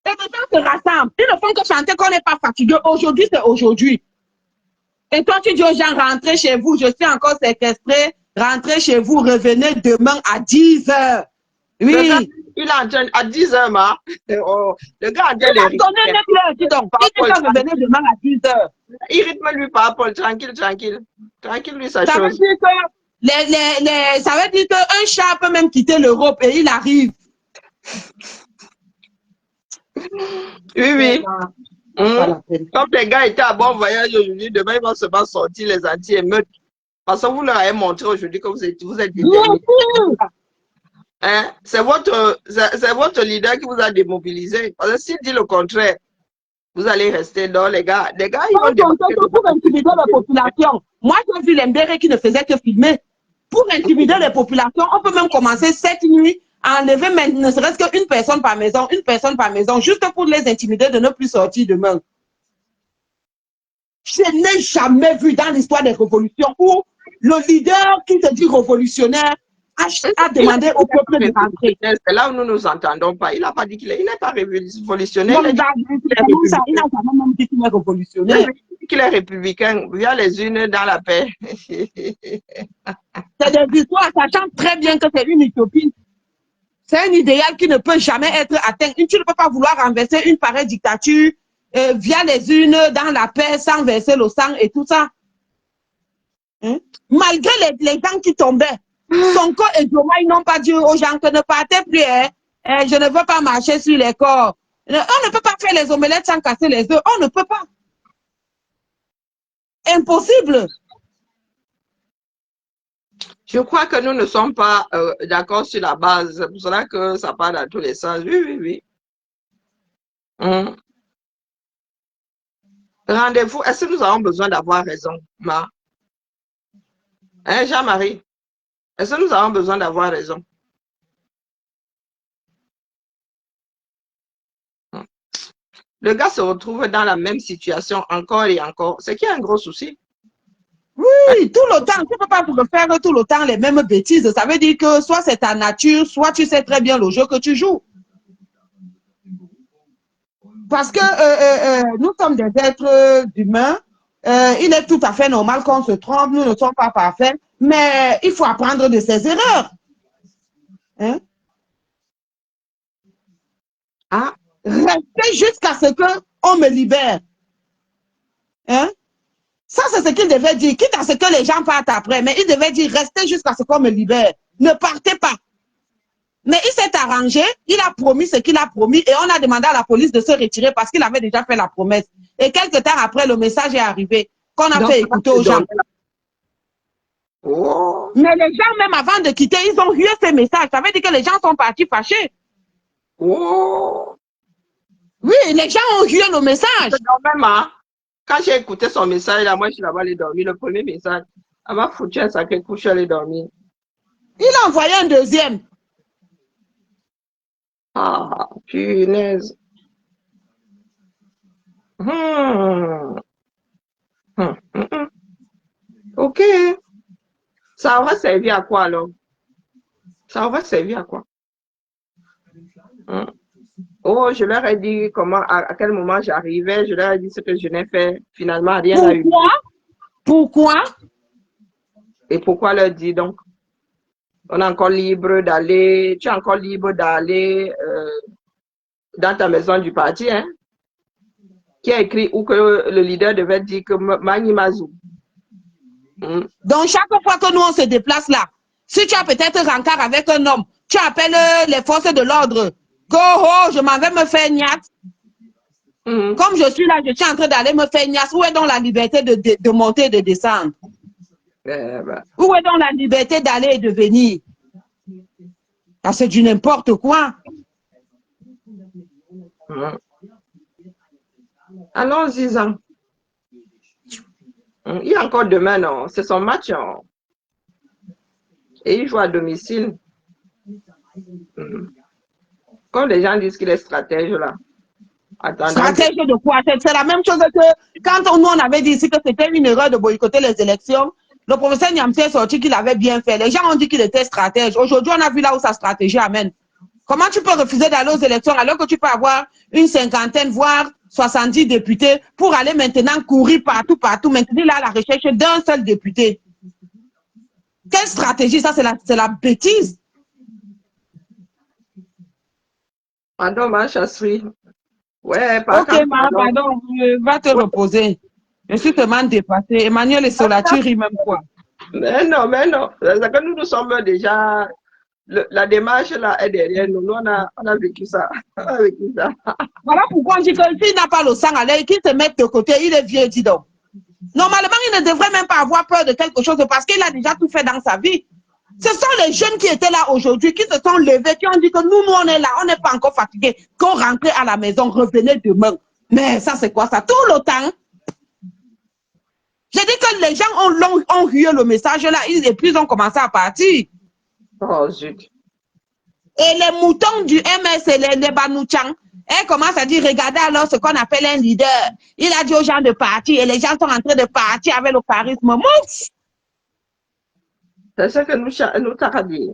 Et les gens se rassemblent. Ils ne font que chanter qu'on n'est pas fatigué. Aujourd'hui, c'est aujourd'hui. Et toi, tu dis aux gens, rentrez chez vous, je suis encore séquestré, rentrez chez vous, revenez demain à 10 heures. Oui. Le gars, il est en train, à 10 heures, ma. Le gars a Il a donné 9 heures, dis donc. Il dit que revenez demain à 10 heures. Il rythme lui par Paul, tranquille, tranquille. Tranquille, lui, sa Ça chose. veut dire que ça veut dire qu'un chat peut même quitter l'Europe et il arrive. Oui, oui. Voilà. Comme les gars étaient à bon voyage aujourd'hui, demain ils vont seulement sortir les anti-émeutes. Parce que vous leur avez montré aujourd'hui que vous êtes déterminés. Hein? C'est votre leader qui vous a démobilisé. Parce que s'il dit le contraire, vous allez rester dans les gars. Les gars, ils vont débarquer pour intimider la population. Moi, j'ai vu les Mbéré qui ne faisaient que filmer. Pour intimider les populations, on peut même commencer cette nuit à enlever ne serait-ce qu'une personne par maison, juste pour les intimider de ne plus sortir demain. Je n'ai jamais vu dans l'histoire des révolutions où le leader qui se dit révolutionnaire a demandé au peuple de rentrer. C'est là où nous ne nous entendons pas. Il n'a pas dit qu'il n'est pas révolutionnaire. Il n'a jamais même dit qu'il est révolutionnaire. Il a dit qu'il est républicain, via les unes dans la paix. C'est des histoires, sachant très bien que c'est une utopie. C'est un idéal qui ne peut jamais être atteint. Tu ne peux pas vouloir renverser une pareille dictature via les unes dans la paix sans verser le sang et tout ça. Hein? Malgré les gens qui tombaient, Sonko et Djoma, ils n'ont pas dit aux gens que ne partez plus. Je ne veux pas marcher sur les corps. On ne peut pas faire les omelettes sans casser les œufs. On ne peut pas. Impossible. Je crois que nous ne sommes pas d'accord sur la base. C'est pour cela que ça part dans tous les sens. Oui, oui, oui. Rendez-vous. Est-ce que nous avons besoin d'avoir raison, Ma? Hein, Jean-Marie? Est-ce que nous avons besoin d'avoir raison? Le gars se retrouve dans la même situation encore et encore. C'est qu'il y a un gros souci. Oui, tout le temps. Tu ne peux pas faire tout le temps les mêmes bêtises. Ça veut dire que soit c'est ta nature, soit tu sais très bien le jeu que tu joues. Parce que nous sommes des êtres humains. Il est tout à fait normal qu'on se trompe. Nous ne sommes pas parfaits. Mais il faut apprendre de ses erreurs. Hein? Ah. Rester jusqu'à ce qu'on me libère. Hein? Ça, c'est ce qu'il devait dire. Quitte à ce que les gens partent après. Mais il devait dire, restez jusqu'à ce qu'on me libère. Ne partez pas. Mais il s'est arrangé, il a promis ce qu'il a promis et on a demandé à la police de se retirer parce qu'il avait déjà fait la promesse. Et quelques temps après, le message est arrivé qu'on a fait écouter aux gens. Oh. Mais les gens, même avant de quitter, ils ont hué ces messages. Ça veut dire que les gens sont partis fâchés. Oh. Oui, les gens ont hué le message. Même, quand j'ai écouté son message, là, moi, je suis là-bas allé dormir. Le premier message, elle m'a foutu un sacré coup, je suis allé dormir. Il a envoyé un deuxième. Ah, punaise. Ok. Ça aura servi à quoi alors? Ça aura servi à quoi? Oh, je leur ai dit comment, à quel moment j'arrivais, je leur ai dit ce que je n'ai fait. Finalement, rien n'a eu. Pourquoi? Pourquoi? Et pourquoi leur dire donc? On est encore libre d'aller, tu es encore libre d'aller dans ta maison du parti, hein? Qui a écrit ou que le leader devait dire que Mani Mazou. Donc, chaque fois que nous, on se déplace là, si tu as peut-être rencard avec un homme, tu appelles les forces de l'ordre. Go, oh, je m'en vais me faire niat. Comme je suis là, je suis en train d'aller me faire niat. Où est donc la liberté de monter et de descendre? Où est donc la liberté d'aller et de venir? C'est du n'importe quoi. Allons-y-en. Il y a encore demain, non? C'est son match, non? Et il joue à domicile. Comme les gens disent qu'il est stratège, là. Stratège de quoi? C'est la même chose que quand nous, on avait dit ici que c'était une erreur de boycotter les élections. Le professeur Niamti est sorti qu'il avait bien fait. Les gens ont dit qu'il était stratège. Aujourd'hui, on a vu là où sa stratégie amène. Comment tu peux refuser d'aller aux élections alors que tu peux avoir une cinquantaine, voire 70 députés pour aller maintenant courir partout, maintenant là à la recherche d'un seul député? Quelle stratégie? Ça, c'est la bêtise. Pardon, ma chasserie. Ouais, ok, pardon, va te reposer. Je suis tellement dépassée. Emmanuel et Solaturi rient même quoi? Mais non. C'est que nous sommes déjà. La démarche là est derrière nous. Nous, on a vécu ça. Voilà pourquoi on dit que s'il n'a pas le sang à l'air, qu'il se mette de côté, il est vieux, dis donc. Normalement, il ne devrait même pas avoir peur de quelque chose parce qu'il a déjà tout fait dans sa vie. Ce sont les jeunes qui étaient là aujourd'hui, qui se sont levés, qui ont dit que nous, on est là, on n'est pas encore fatigués, qu'on rentrait à la maison, revenez demain. Mais ça, c'est quoi ça? Tout le temps. J'ai dit que les gens ont hué le message là, et puis ils ont commencé à partir. Oh, zut. Et les moutons du MS et les Banouchang, elles commencent à dire, regardez alors ce qu'on appelle un leader. Il a dit aux gens de partir et les gens sont en train de partir avec le charisme. Mouf! C'est ce que nous t'avons dit.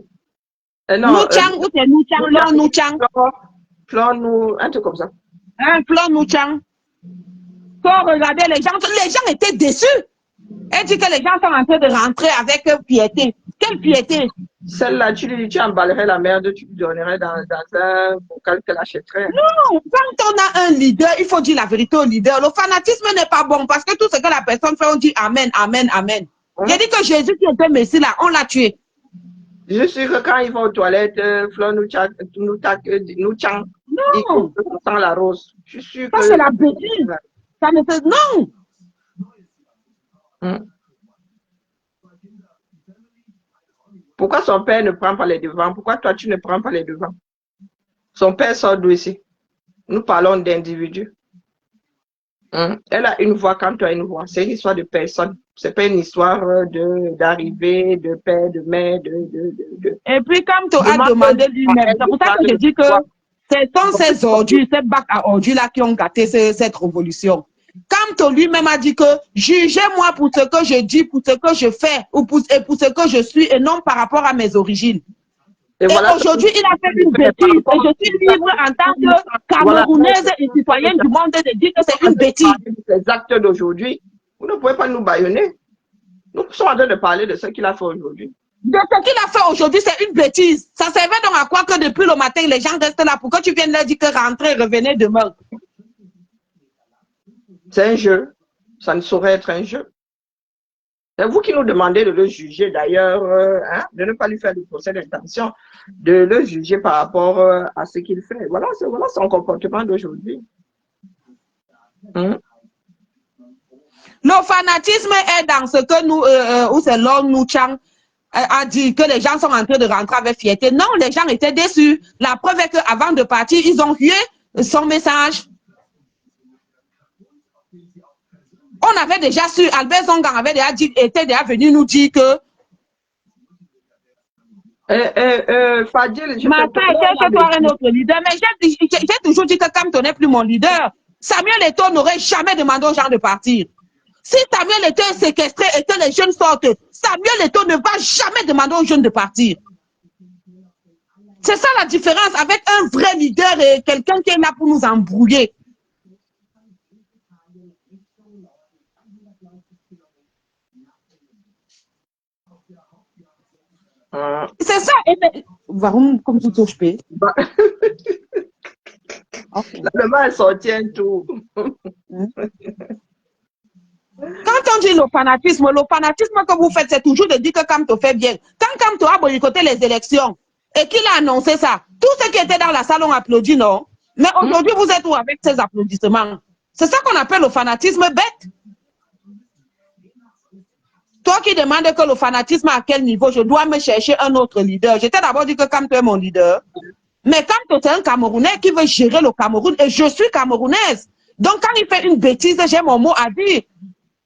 Nouchang, ou c'est Nouchang, non Nouchang? Plan nous, un truc comme ça. Un plan Nouchang. Quand regardez les gens étaient déçus. Elle dit que les gens sont en train de rentrer avec piété. Quelle piété? Celle-là, tu emballerais la merde, tu lui donnerais dans un bocal qu'elle achèterait. Non, quand on a un leader, il faut dire la vérité au leader. Le fanatisme n'est pas bon parce que tout ce que la personne fait, on dit Amen, Amen, Amen. J'ai dit que Jésus qui était Messie là, on l'a tué. Je suis que quand ils vont aux toilettes, Flo nous chang, non, sans la rose. Je suis sûr ça que... c'est la bêtise. Ça ne fait... Non. Pourquoi son père ne prend pas les devants? Pourquoi toi, tu ne prends pas les devants? Son père sort d'où ici? Nous parlons d'individus. Elle a une voix quand tu as une voix. C'est une histoire de personne. C'est pas une histoire d'arrivée, de père, de mère, Et puis, quand tu as demandé lui-même, c'est pour ça que je dis que ce sont ces ordures, ces bacs à ordures là qui ont gâté cette révolution. Quand lui-même a dit que jugez-moi pour ce que je dis, pour ce que je fais, ou pour ce que je suis, et non par rapport à mes origines. Et voilà, aujourd'hui, il a fait une bêtise. Et je suis libre en tant que Camerounaise et citoyenne du monde de dire que c'est une bêtise. Les actes d'aujourd'hui, vous ne pouvez pas nous bâillonner. Nous sommes en train de parler de ce qu'il a fait aujourd'hui. De ce qu'il a fait aujourd'hui, c'est une bêtise. Ça servait donc à quoi que depuis le matin, les gens restent là pour que tu viennes leur dire que rentrez, revenez demain. C'est un jeu. Ça ne saurait être un jeu. C'est vous qui nous demandez de le juger d'ailleurs, de ne pas lui faire le procès d'intention, de le juger par rapport à ce qu'il fait. Voilà son comportement d'aujourd'hui. Le fanatisme est dans ce que nous, où c'est Lord Nouchang a dit que les gens sont en train de rentrer avec fierté. Non, les gens étaient déçus. La preuve est qu'avant de partir, ils ont hué son message. On avait déjà su, Albert Zongang avait déjà dit, était déjà venu nous dire que Fadil, cherche-toi un autre leader. Mais j'ai toujours dit que Kamto n'est plus mon leader. Samuel Eto'o n'aurait jamais demandé aux gens de partir. Si Samuel Eto'o est séquestré et que les jeunes sortent, Samuel Eto'o ne va jamais demander aux jeunes de partir. C'est ça la différence avec un vrai leader et quelqu'un qui est là pour nous embrouiller. C'est ça. Warum kommst du zu spät? Okay. La main sortit un tout. Quand on dit le fanatisme que vous faites, c'est toujours de dire que Kamto fait bien. Quand Kamto a boycotté les élections et qu'il a annoncé ça, tous ceux qui étaient dans la salle ont applaudi, non? Mais aujourd'hui, vous êtes où avec ces applaudissements? C'est ça qu'on appelle le fanatisme bête. Toi qui demandes que le fanatisme à quel niveau, je dois me chercher un autre leader. J'étais d'abord dit que Kamto est mon leader. Mais Kamto, c'est un Camerounais qui veut gérer le Cameroun et je suis camerounaise. Donc quand il fait une bêtise, j'ai mon mot à dire.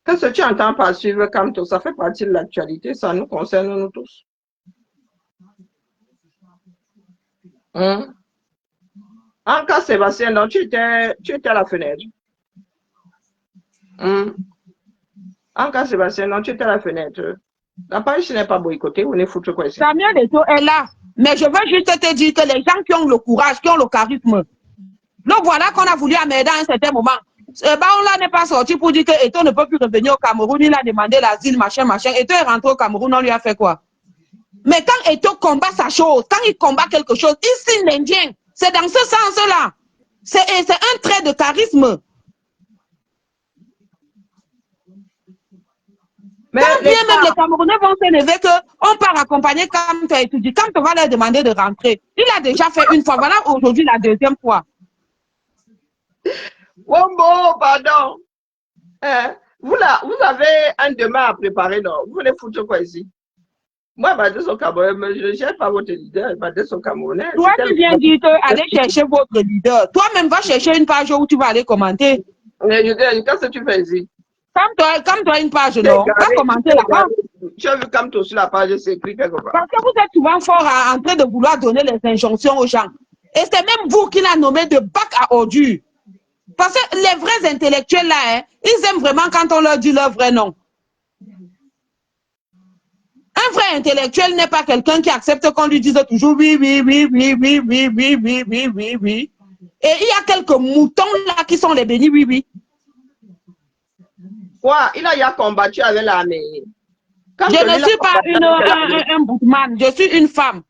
Qu'est-ce que tu entends par suivre Kamto? Ça fait partie de l'actualité, ça nous concerne nous tous. En cas Sébastien, donc tu étais à la fenêtre. En cas Sébastien, donc tu étais à la fenêtre. La page n'est pas boycottée, on est foutu quoi ici. Samuel Eto'o est là. Mais je veux juste te dire que les gens qui ont le courage, qui ont le charisme, donc voilà qu'on a voulu amener à un certain moment. On là n'est pas sorti pour dire que Eto'o ne peut plus revenir au Cameroun, il a demandé l'asile, machin, machin. Eto'o est rentré au Cameroun, on lui a fait quoi? Mais quand Eto'o combat sa chose, quand il combat quelque chose, il signe l'Indien. C'est dans ce sens-là. C'est un trait de charisme. Mais quand bien même les Camerounais vont se lever qu'on part accompagner Kamto à étudier, Kamto va leur demander de rentrer. Il a déjà fait une fois, voilà aujourd'hui la deuxième fois. Wombo, pardon. Vous avez un demain à préparer, non? Vous venez foutre quoi ici? Moi, je suis Camerounais, je ne cherche pas votre leader, je suis Camerounais. Toi, tu viens dire allez chercher votre leader. Toi-même, va chercher une page où tu vas aller commenter. Mais qu'est-ce que tu fais ici? Comme toi une page, non? Va commenter là-bas. Tu as vu comme toi sur la page, c'est écrit quelque part. Parce que vous êtes souvent fort en train de vouloir donner les injonctions aux gens. Et c'est même vous qui l'a nommé de bac à ordures. Parce que les vrais intellectuels là, hein, ils aiment vraiment quand on leur dit leur vrai nom. Un vrai intellectuel n'est pas quelqu'un qui accepte qu'on lui dise toujours oui, oui, oui, oui, oui, oui, oui, oui, oui, oui, oui. Et il y a quelques moutons là qui sont les bénis, oui, oui. Ouais, il a combattu avec l'armée. Je ne suis pas un boutman, je suis une femme.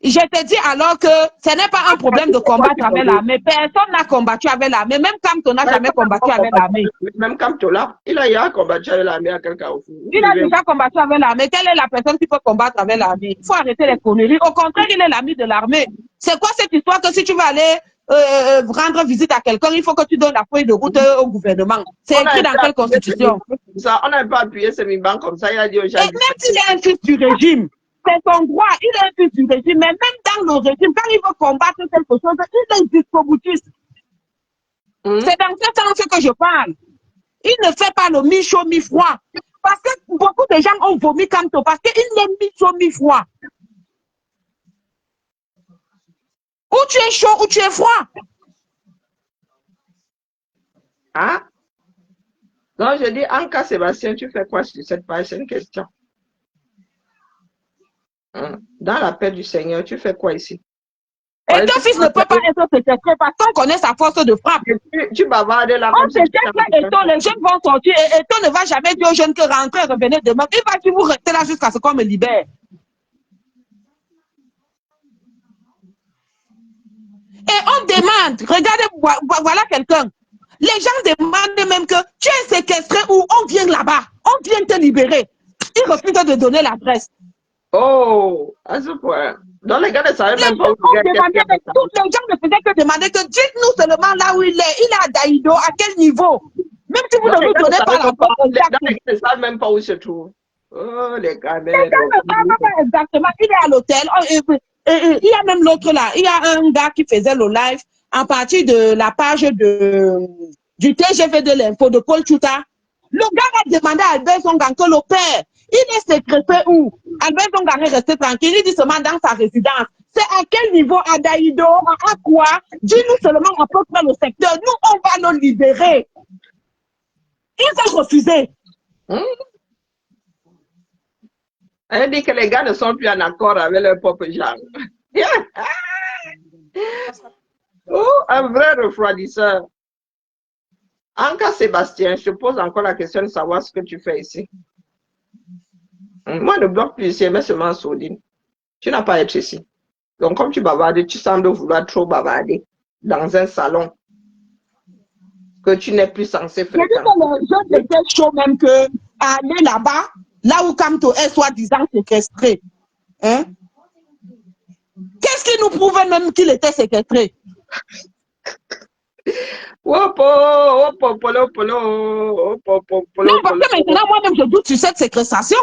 Je te dis alors que ce n'est pas un problème de combattre avec l'armée. Personne n'a combattu avec l'armée. Même Kamto n'a jamais combattu avec l'armée. Même Kamto là, il a combattu avec l'armée à quelqu'un aussi. Il a déjà combattu avec l'armée. Quelle est la personne qui peut combattre avec l'armée? Il faut arrêter les conneries. Au contraire, il est l'ami de l'armée. C'est quoi cette histoire que si tu vas aller rendre visite à quelqu'un, il faut que tu donnes la feuille de route au gouvernement? C'est écrit dans quelle constitution? Ça, on n'a pas appuyé ce mi-banc comme ça. Il a dit aux gens. Et même s'il est un fils du régime, c'est son droit, il est un fils du régime, mais même dans le régime, quand il veut combattre quelque chose, il est jusqu'au boutiste. C'est dans ce sens que je parle. Il ne fait pas le mi-chaud, mi-froid. Parce que beaucoup de gens ont vomi Kamto, parce qu'il est mi-chaud, mi-froid. Ou tu es chaud, ou tu es froid. Ah? Donc je dis, en cas Sébastien, tu fais quoi sur cette page? C'est une question. Dans la paix du Seigneur, tu fais quoi ici? Et ton fils ne peut pas être secret parce qu'on connaît sa force de frappe. Tu bavardes là. On se que les jeunes vont sortir et Eto'o ne va jamais dire aux jeunes que rentrez, revenez demain. Il va dire vous restez là jusqu'à ce qu'on me libère. Et on demande, regardez, voilà quelqu'un. Les gens demandent même que tu es séquestré ou on vient là-bas, on vient te libérer. Ils refusent de donner l'adresse. Oh, à ce point. Donc les gars ne savaient même pas où tous les gens ne faisaient que demander que dites-nous seulement là où il est. Il est à Daïdo, à quel niveau? Même si vous ne nous donnez pas la porte. Les gars ne savent même pas où il se trouve. Oh, les gars. Les gars ne savent pas exactement. Il est à l'hôtel. Il y a même l'autre là. Il y a un gars qui faisait le live à partir de la page du TGV de l'info de Paul Chouta. Le gars a demandé à Albert Zongang que le père, il est secrétaire où? Albert Zongang est resté tranquille, il dit seulement dans sa résidence. C'est à quel niveau? À Daïdo? À quoi? Dis-nous seulement à peu près le secteur. Nous, on va le libérer. Ils ont refusé. Elle dit que les gars ne sont plus en accord avec leur propre genre. Oh, un vrai refroidisseur. En cas, Sébastien, je te pose encore la question de savoir ce que tu fais ici. Moi, ne bloque plus ici, mais seulement Soudine. Tu n'as pas à être ici. Donc, comme tu bavardes, tu sembles vouloir trop bavarder dans un salon que tu n'es plus censé J'ai dit que fréquenter. les jeunes étaient chauds même que aller là-bas, là où Kamto est soi-disant séquestré. Hein? Qu'est-ce qui nous prouvait même qu'il était séquestré? Wopo, wopo, polo, polo, wopo, polo, polo, Non, parce que maintenant, moi-même, je doute sur cette séquestration.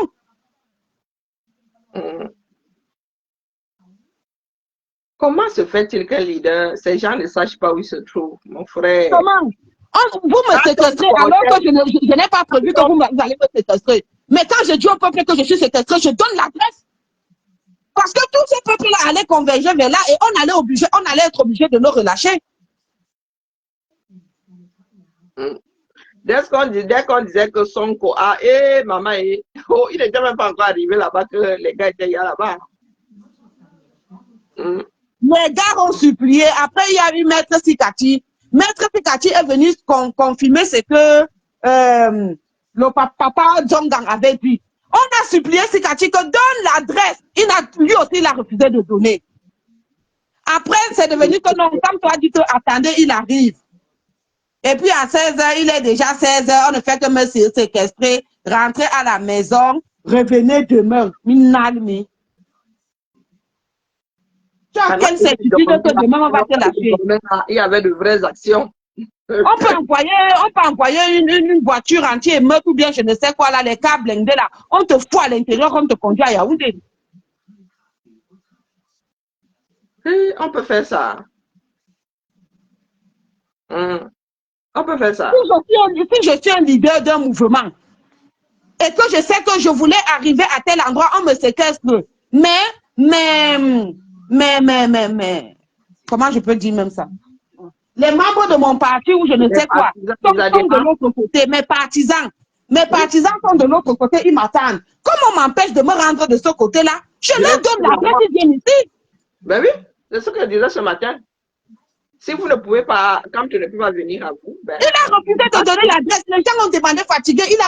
Comment se fait-il qu'un leader, ces gens ne sachent pas où il se trouve, mon frère? Comment? Vous me séquestrez alors que je n'ai pas prévu que vous allez me séquestrer. Mais quand je dis au peuple que je suis séquestré, je donne l'adresse. Parce que tous ces peuples-là allaient converger vers là et on allait être obligé de nous relâcher. Dès qu'on disait que Sonko maman, oh, il n'était même pas encore arrivé là-bas que les gars étaient là-bas. Les gars ont supplié. Après, il y a eu Maître Sikati. Maître Sikati est venu confirmer ce que le papa Djongang avait dit. On a supplié Sikati que donne l'adresse. Lui aussi, il a refusé de donner. Après, c'est devenu que non, comme toi dit que attendez, il arrive. Et puis à 16h, il est déjà 16h, on ne fait que me séquestrer, rentrer à la maison, revenez demain. Minalmi. Tu as quelle certitude que demain on va te lâcher? Il y avait de vraies actions. On peut envoyer une voiture entière meurtre ou bien je ne sais quoi là, les câbles blindés là. On te fout à l'intérieur, on te conduit à Yaoundé. On peut faire ça. On peut faire ça. Si je suis un leader d'un mouvement et que je sais que je voulais arriver à tel endroit, on me séquestre. Mais, comment je peux dire même ça? Les membres de mon parti ou je ne sais quoi sont de l'autre côté, mes partisans sont de l'autre côté, ils m'attendent. Comment on m'empêche de me rendre de ce côté-là? Je leur donne l'adresse, ils viennent ici. Ben oui, c'est ce que je disais ce matin. Si vous ne pouvez pas, quand tu ne peux pas venir à vous, ben... Il a refusé de donner l'adresse. Les gens ont demandé fatigué, ils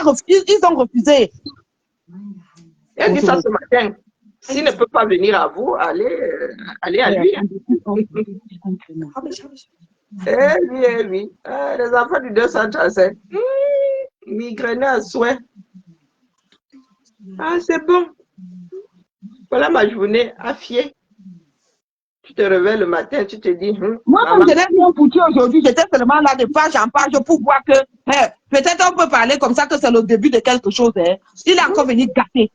ont refusé. Il a dit ça ce matin. S'il ne peut pas venir à vous, allez à lui. Eh oui. Les enfants du 237. Migraineux à souhait. Ah, c'est bon. Voilà ma journée affiée. Tu te réveilles le matin, tu te dis... Moi, comme je n'ai rien foutu aujourd'hui, j'étais seulement là de page en page pour voir que peut-être on peut parler comme ça que c'est le début de quelque chose. Hein. Il est encore venu gâter.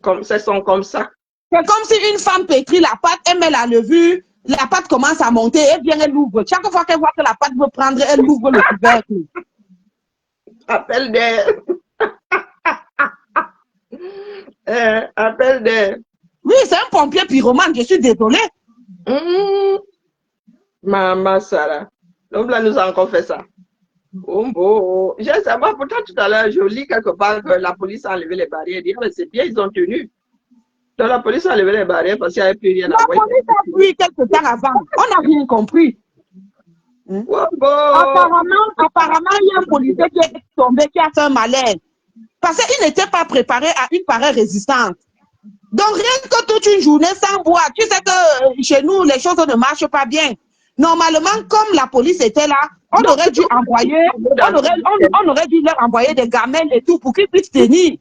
Comme ça, sont comme ça. C'est comme si une femme pétrit la pâte, elle met la levure, la pâte commence à monter, elle vient, elle ouvre. Chaque fois qu'elle voit que la pâte veut prendre, elle ouvre le couvercle. Appel des... Oui, c'est un pompier pyromane, je suis désolée. Maman Sarah. Donc là, nous avons encore fait ça. Oh, je sais pas, pourtant tout à l'heure, je lis quelque part que la police a enlevé les barrières. Mais c'est bien, ils ont tenu. Donc la police a enlevé les barrières parce qu'il n'y avait plus rien à voir. La police a pris quelque temps avant. On n'a rien compris. Apparemment, il y a un policier qui est tombé, qui a fait un malaise. Parce qu'il n'était pas préparé à une pareille résistance. Donc, rien que toute une journée sans boire, tu sais que chez nous, les choses ne marchent pas bien. Normalement, comme la police était là, on aurait dû leur envoyer des gamelles et tout pour qu'ils puissent tenir.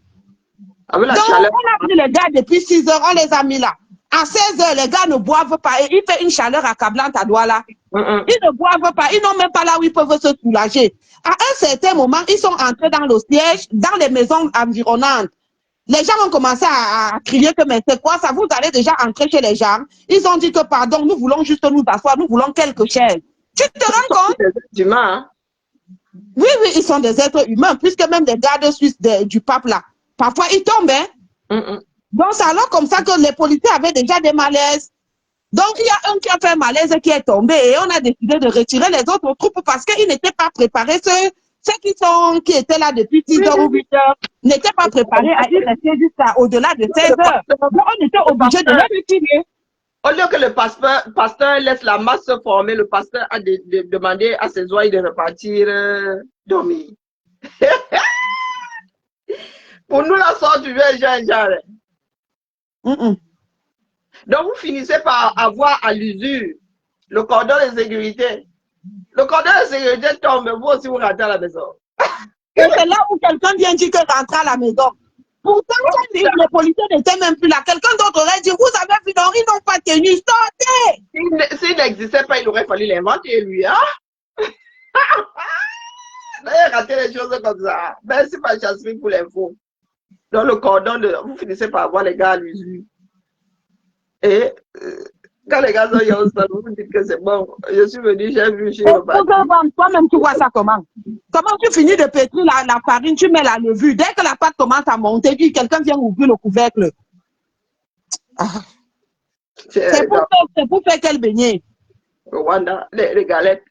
Donc, on a pris les gars depuis 6 heures, on les a mis là. À 16 heures, les gars ne boivent pas et il fait une chaleur accablante à Douala. Ils ne boivent pas, ils n'ont même pas là où ils peuvent se soulager. À un certain moment, ils sont entrés dans le siège, dans les maisons environnantes. Les gens ont commencé à crier que mais c'est quoi ça, vous allez déjà entrer chez les gens. Ils ont dit que pardon, nous voulons juste nous asseoir, nous voulons quelque chose. Tu te rends compte? Humains, hein? Oui, ils sont des êtres humains, puisque même des gardes suisses du pape là, parfois ils tombent. Hein? Donc c'est alors comme ça que les policiers avaient déjà des malaises. Donc il y a un qui a fait un malaise qui est tombé et on a décidé de retirer les autres troupes parce qu'ils n'étaient pas préparés. Ceux qui étaient là depuis 6 heures ou 8 heures n'étaient pas préparés à y rester jusqu'à au-delà de 16 heures. Donc, on était obligé de les retirer. Au lieu que le pasteur laisse la masse se former, le pasteur a demandé à ses oreilles de repartir dormir. Pour nous, la sorte du vieux genre. Donc, vous finissez par avoir à l'usure le cordon de sécurité. Le cordon de sécurité tombe, vous aussi, vous rentrez à la maison. Et c'est là où quelqu'un vient dire que rentrer à la maison. Pourtant, les policiers n'étaient même plus là. Quelqu'un d'autre aurait dit, vous avez vu, non, ils n'ont pas tenu, sortez! S'il n'existait pas, il aurait fallu l'inventer, lui. Hein? D'ailleurs, rater les choses comme ça. Merci, pas Jasmine, pour l'info. Dans le cordon, vous finissez par avoir les gars à l'usure. Et quand les gars sont au stade, vous dites que c'est bon. Je suis venu, j'ai vu, j'ai reparti. Toi-même, tu vois ça comment? Comment tu finis de pétrir la farine, tu mets la levure. Dès que la pâte commence à monter, puis quelqu'un vient ouvrir le couvercle. Ah. C'est pour faire quel beignet? Rwanda, les galettes.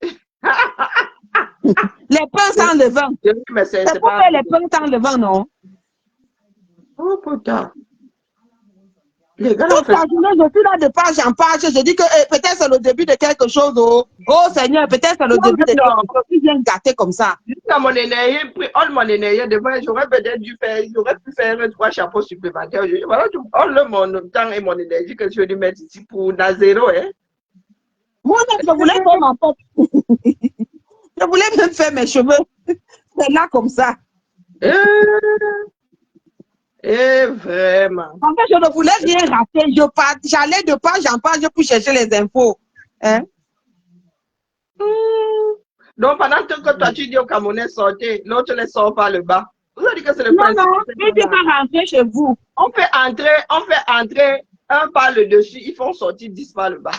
Les pains sans levain. C'est pour faire les pains sans levain, non? Oh putain. Les gars, toute la journée, je suis là de page en page. Je dis que peut-être c'est le début de quelque chose. Oh Seigneur, peut-être c'est le début de quelque chose. Tu viens gâter comme ça. Jusqu'à mon énergie, mon énergie, j'aurais peut-être dû faire, j'aurais pu faire 3 chapeaux supplémentaires. Voilà, tu enlèves mon temps et mon énergie que je vais mettre ici pour Nazéro, hein. Moi, je voulais faire ma tête. Je voulais même faire mes cheveux. C'est là comme ça. Et vraiment. En fait, je ne voulais rien rater. J'allais de page en page pour chercher les infos. Hein? Donc, pendant que toi, tu dis au Camerounais sortez, l'autre les sort par le bas. Vous avez dit que c'est le principe. Non, il ne pas rentrer chez vous. On fait entrer un par le dessus, ils font sortir 10 par le bas.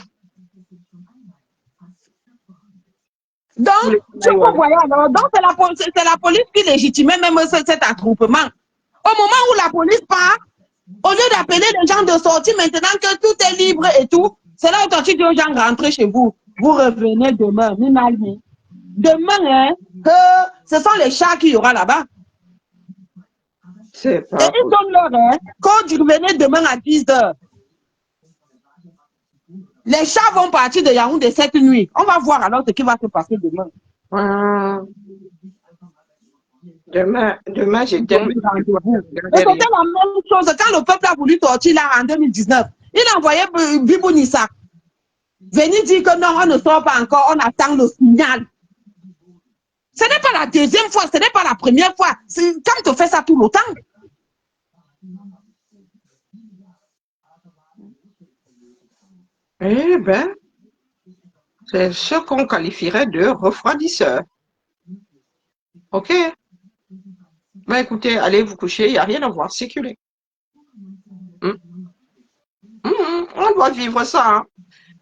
Donc, tu vois, alors, donc c'est la police qui légitimait même cet attroupement. Au moment où la police part, au lieu d'appeler les gens de sortir maintenant que tout est libre et tout, c'est là où tu dis aux gens rentrez chez vous. Vous revenez demain, demain, hein, ce sont les chats qu'il y aura là-bas. C'est pas. Et ils donnent l'heure, hein, quand tu revenez demain à 10h. Les chats vont partir de Yaoundé cette nuit. On va voir alors ce qui va se passer demain. Demain, j'ai terminé. Et c'était la même chose quand le peuple a voulu sortir là en 2019. Il a envoyé Bibou Nissa venir dire que non, on ne sort pas encore, on attend le signal. Ce n'est pas la deuxième fois, ce n'est pas la première fois. Quand tu fais ça tout le temps. Eh bien, c'est ce qu'on qualifierait de refroidisseur. OK. Ben écoutez, allez vous coucher, il n'y a rien à voir, circuler. On doit vivre ça. Hein.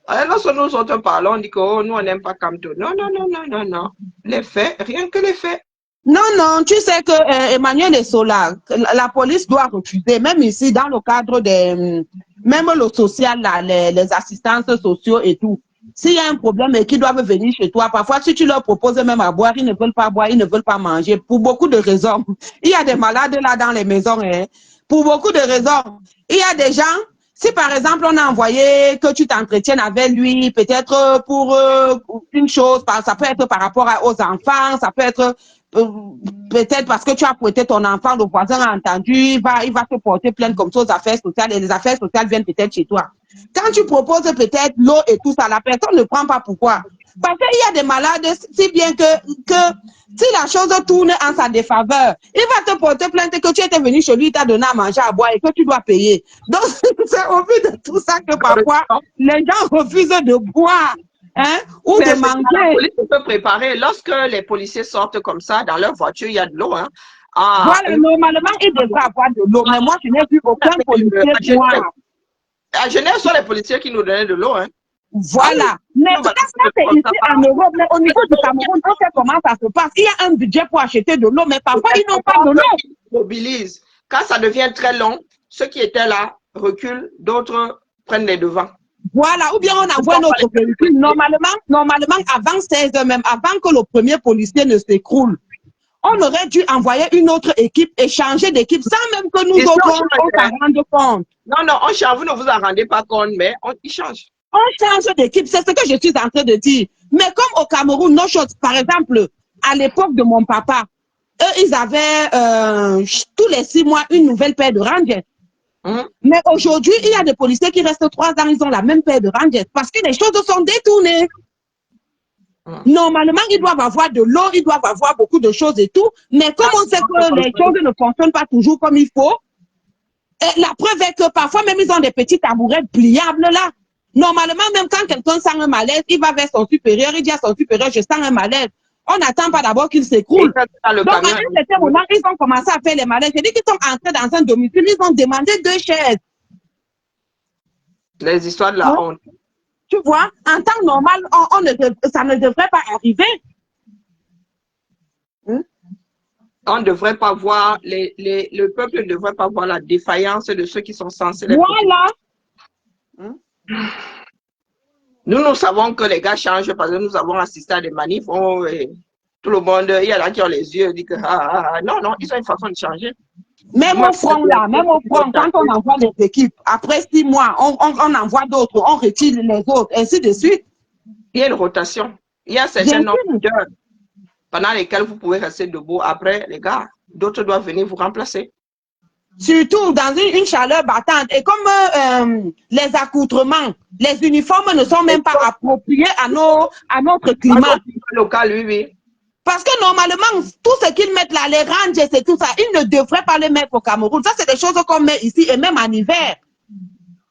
Alors, lorsque nous autres parlons, on dit que oh, nous, on n'aime pas Kamto. Non, non, non, non, non, non. Les faits, rien que les faits. Non, non, tu sais que Emmanuel Essola, la police doit refuser, même ici, dans le cadre des... Même le social, là, les assistances sociaux et tout. S'il y a un problème et qu'ils doivent venir chez toi, parfois, si tu leur proposes même à boire, ils ne veulent pas boire, ils ne veulent pas manger, pour beaucoup de raisons. Il y a des malades là dans les maisons, hein, pour beaucoup de raisons. Il y a des gens, si par exemple, on a envoyé que tu t'entretiennes avec lui, peut-être pour une chose, ça peut être par rapport aux enfants, ça peut être peut-être parce que tu as prêté ton enfant, le voisin a entendu, il va te porter plainte comme ça aux affaires sociales et les affaires sociales viennent peut-être chez toi. Quand tu proposes peut-être l'eau et tout ça, la personne ne prend pas pourquoi. Parce qu'il y a des malades, si bien que si la chose tourne en sa défaveur, il va te porter plainte que tu étais venu chez lui, il t'a donné à manger, à boire et que tu dois payer. Donc, c'est au vu de tout ça que parfois, les gens refusent de boire. Hein, ou de manger. La police peut préparer. Lorsque les policiers sortent comme ça, dans leur voiture, il y a de l'eau. Hein. Voilà, normalement, ils devraient avoir de l'eau. Mais moi, je n'ai vu aucun policier boire. À Genève, ce sont les policiers qui nous donnaient de l'eau. Hein. Voilà. Mais peut-être que c'est ici en Europe, mais au niveau du Cameroun, on sait comment ça se passe. Il y a un budget pour acheter de l'eau, mais parfois, ils n'ont pas de l'eau. Ils mobilisent. Quand ça devient très long, ceux qui étaient là reculent, d'autres prennent les devants. Voilà, ou bien on envoie notre véhicule. Normalement, avant 16h même, avant que le premier policier ne s'écroule, On aurait dû envoyer une autre équipe et changer d'équipe sans même que nous Ici, autres, on on change, s'en hein. rende compte. Non, non, on change, vous ne vous en rendez pas compte, mais il change. On change d'équipe, c'est ce que je suis en train de dire. Mais comme au Cameroun, nos choses, par exemple, à l'époque de mon papa, eux, ils avaient tous les 6 mois une nouvelle paire de rangers. Mais aujourd'hui, il y a des policiers qui restent 3 ans, ils ont la même paire de rangers parce que les choses sont détournées. Normalement, ils doivent avoir de l'eau, ils doivent avoir beaucoup de choses et tout. Mais comme on sait que les choses ne fonctionnent pas toujours comme il faut, et la preuve est que parfois même ils ont des petits tabourets pliables là. Normalement, même quand quelqu'un sent un malaise, il va vers son supérieur, il dit à son supérieur, je sens un malaise. On n'attend pas d'abord qu'il s'écroule. Donc, à un certain moment, ils ont commencé à faire les malaises. J'ai dit qu'ils sont entrés dans un domicile, ils ont demandé 2 chaises. Les histoires de la honte. Tu vois, en temps normal, ça ne devrait pas arriver. On ne devrait pas voir, le peuple ne devrait pas voir la défaillance de ceux qui sont censés les Voilà. Nous savons que les gars changent parce que nous avons assisté à des manifs. Tout le monde, il y en a qui ont les yeux, dit que non, non, ils ont une façon de changer. Même au front là, même au front, quand on envoie des équipes, après 6 mois, on envoie d'autres, on retire les autres, ainsi de suite. Il y a une rotation. Il y a un certain nombre d'heures pendant lesquelles vous pouvez rester debout. Après, les gars, d'autres doivent venir vous remplacer. Surtout dans une chaleur battante. Et comme les accoutrements, les uniformes ne sont même pas appropriés à notre climat. Local, oui, oui. Parce que normalement, tout ce qu'ils mettent là, les ranges et tout ça, ils ne devraient pas les mettre au Cameroun. Ça, c'est des choses qu'on met ici et même en hiver.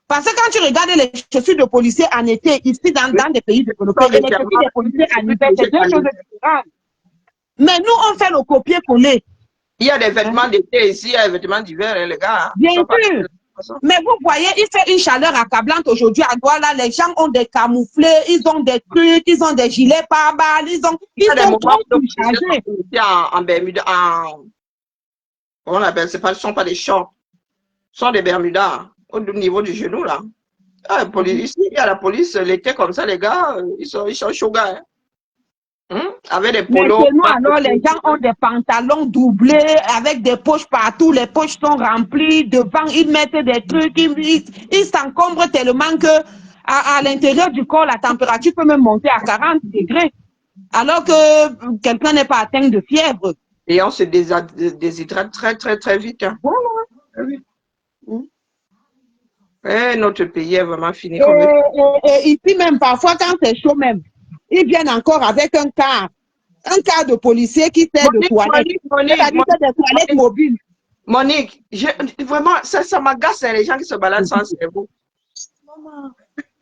Parce que quand tu regardes les chaussures de policiers en été, ici dans des pays développés, et les chaussures des policiers en hiver, c'est 2 choses différentes. Mais nous, on fait le copier-coller. Il y a des vêtements d'été ici, il y a des vêtements d'hiver, hein, les gars. Bien sûr. Mais vous voyez, il fait une chaleur accablante aujourd'hui à Douala. Les gens ont des camouflés, ils ont des trucs, ils ont des gilets pare-balles, ils sont trop surchargés. En Bermuda, on appelle, ce ne sont pas des shorts, ce sont des Bermudas au niveau du genou là. Ici, il y a la police, l'été comme ça, les gars, ils sont chauds gars. Avec des polos. Mais chez nous, alors, les gens ont des pantalons doublés avec des poches partout. Les poches sont remplies. Devant, ils mettent des trucs. Ils s'encombrent tellement que à l'intérieur du corps, la température peut même monter à 40 degrés. Alors que quelqu'un n'est pas atteint de fièvre. Et on se déshydrate très, très, très vite. Hein. Voilà. Et notre pays est vraiment fini. Et ici même, parfois, quand c'est chaud même, ils viennent encore avec un car de policier qui sert de toilette. C'est-à-dire des toilettes mobiles. Monique, vraiment, ça m'agace les gens qui se baladent sans cerveau.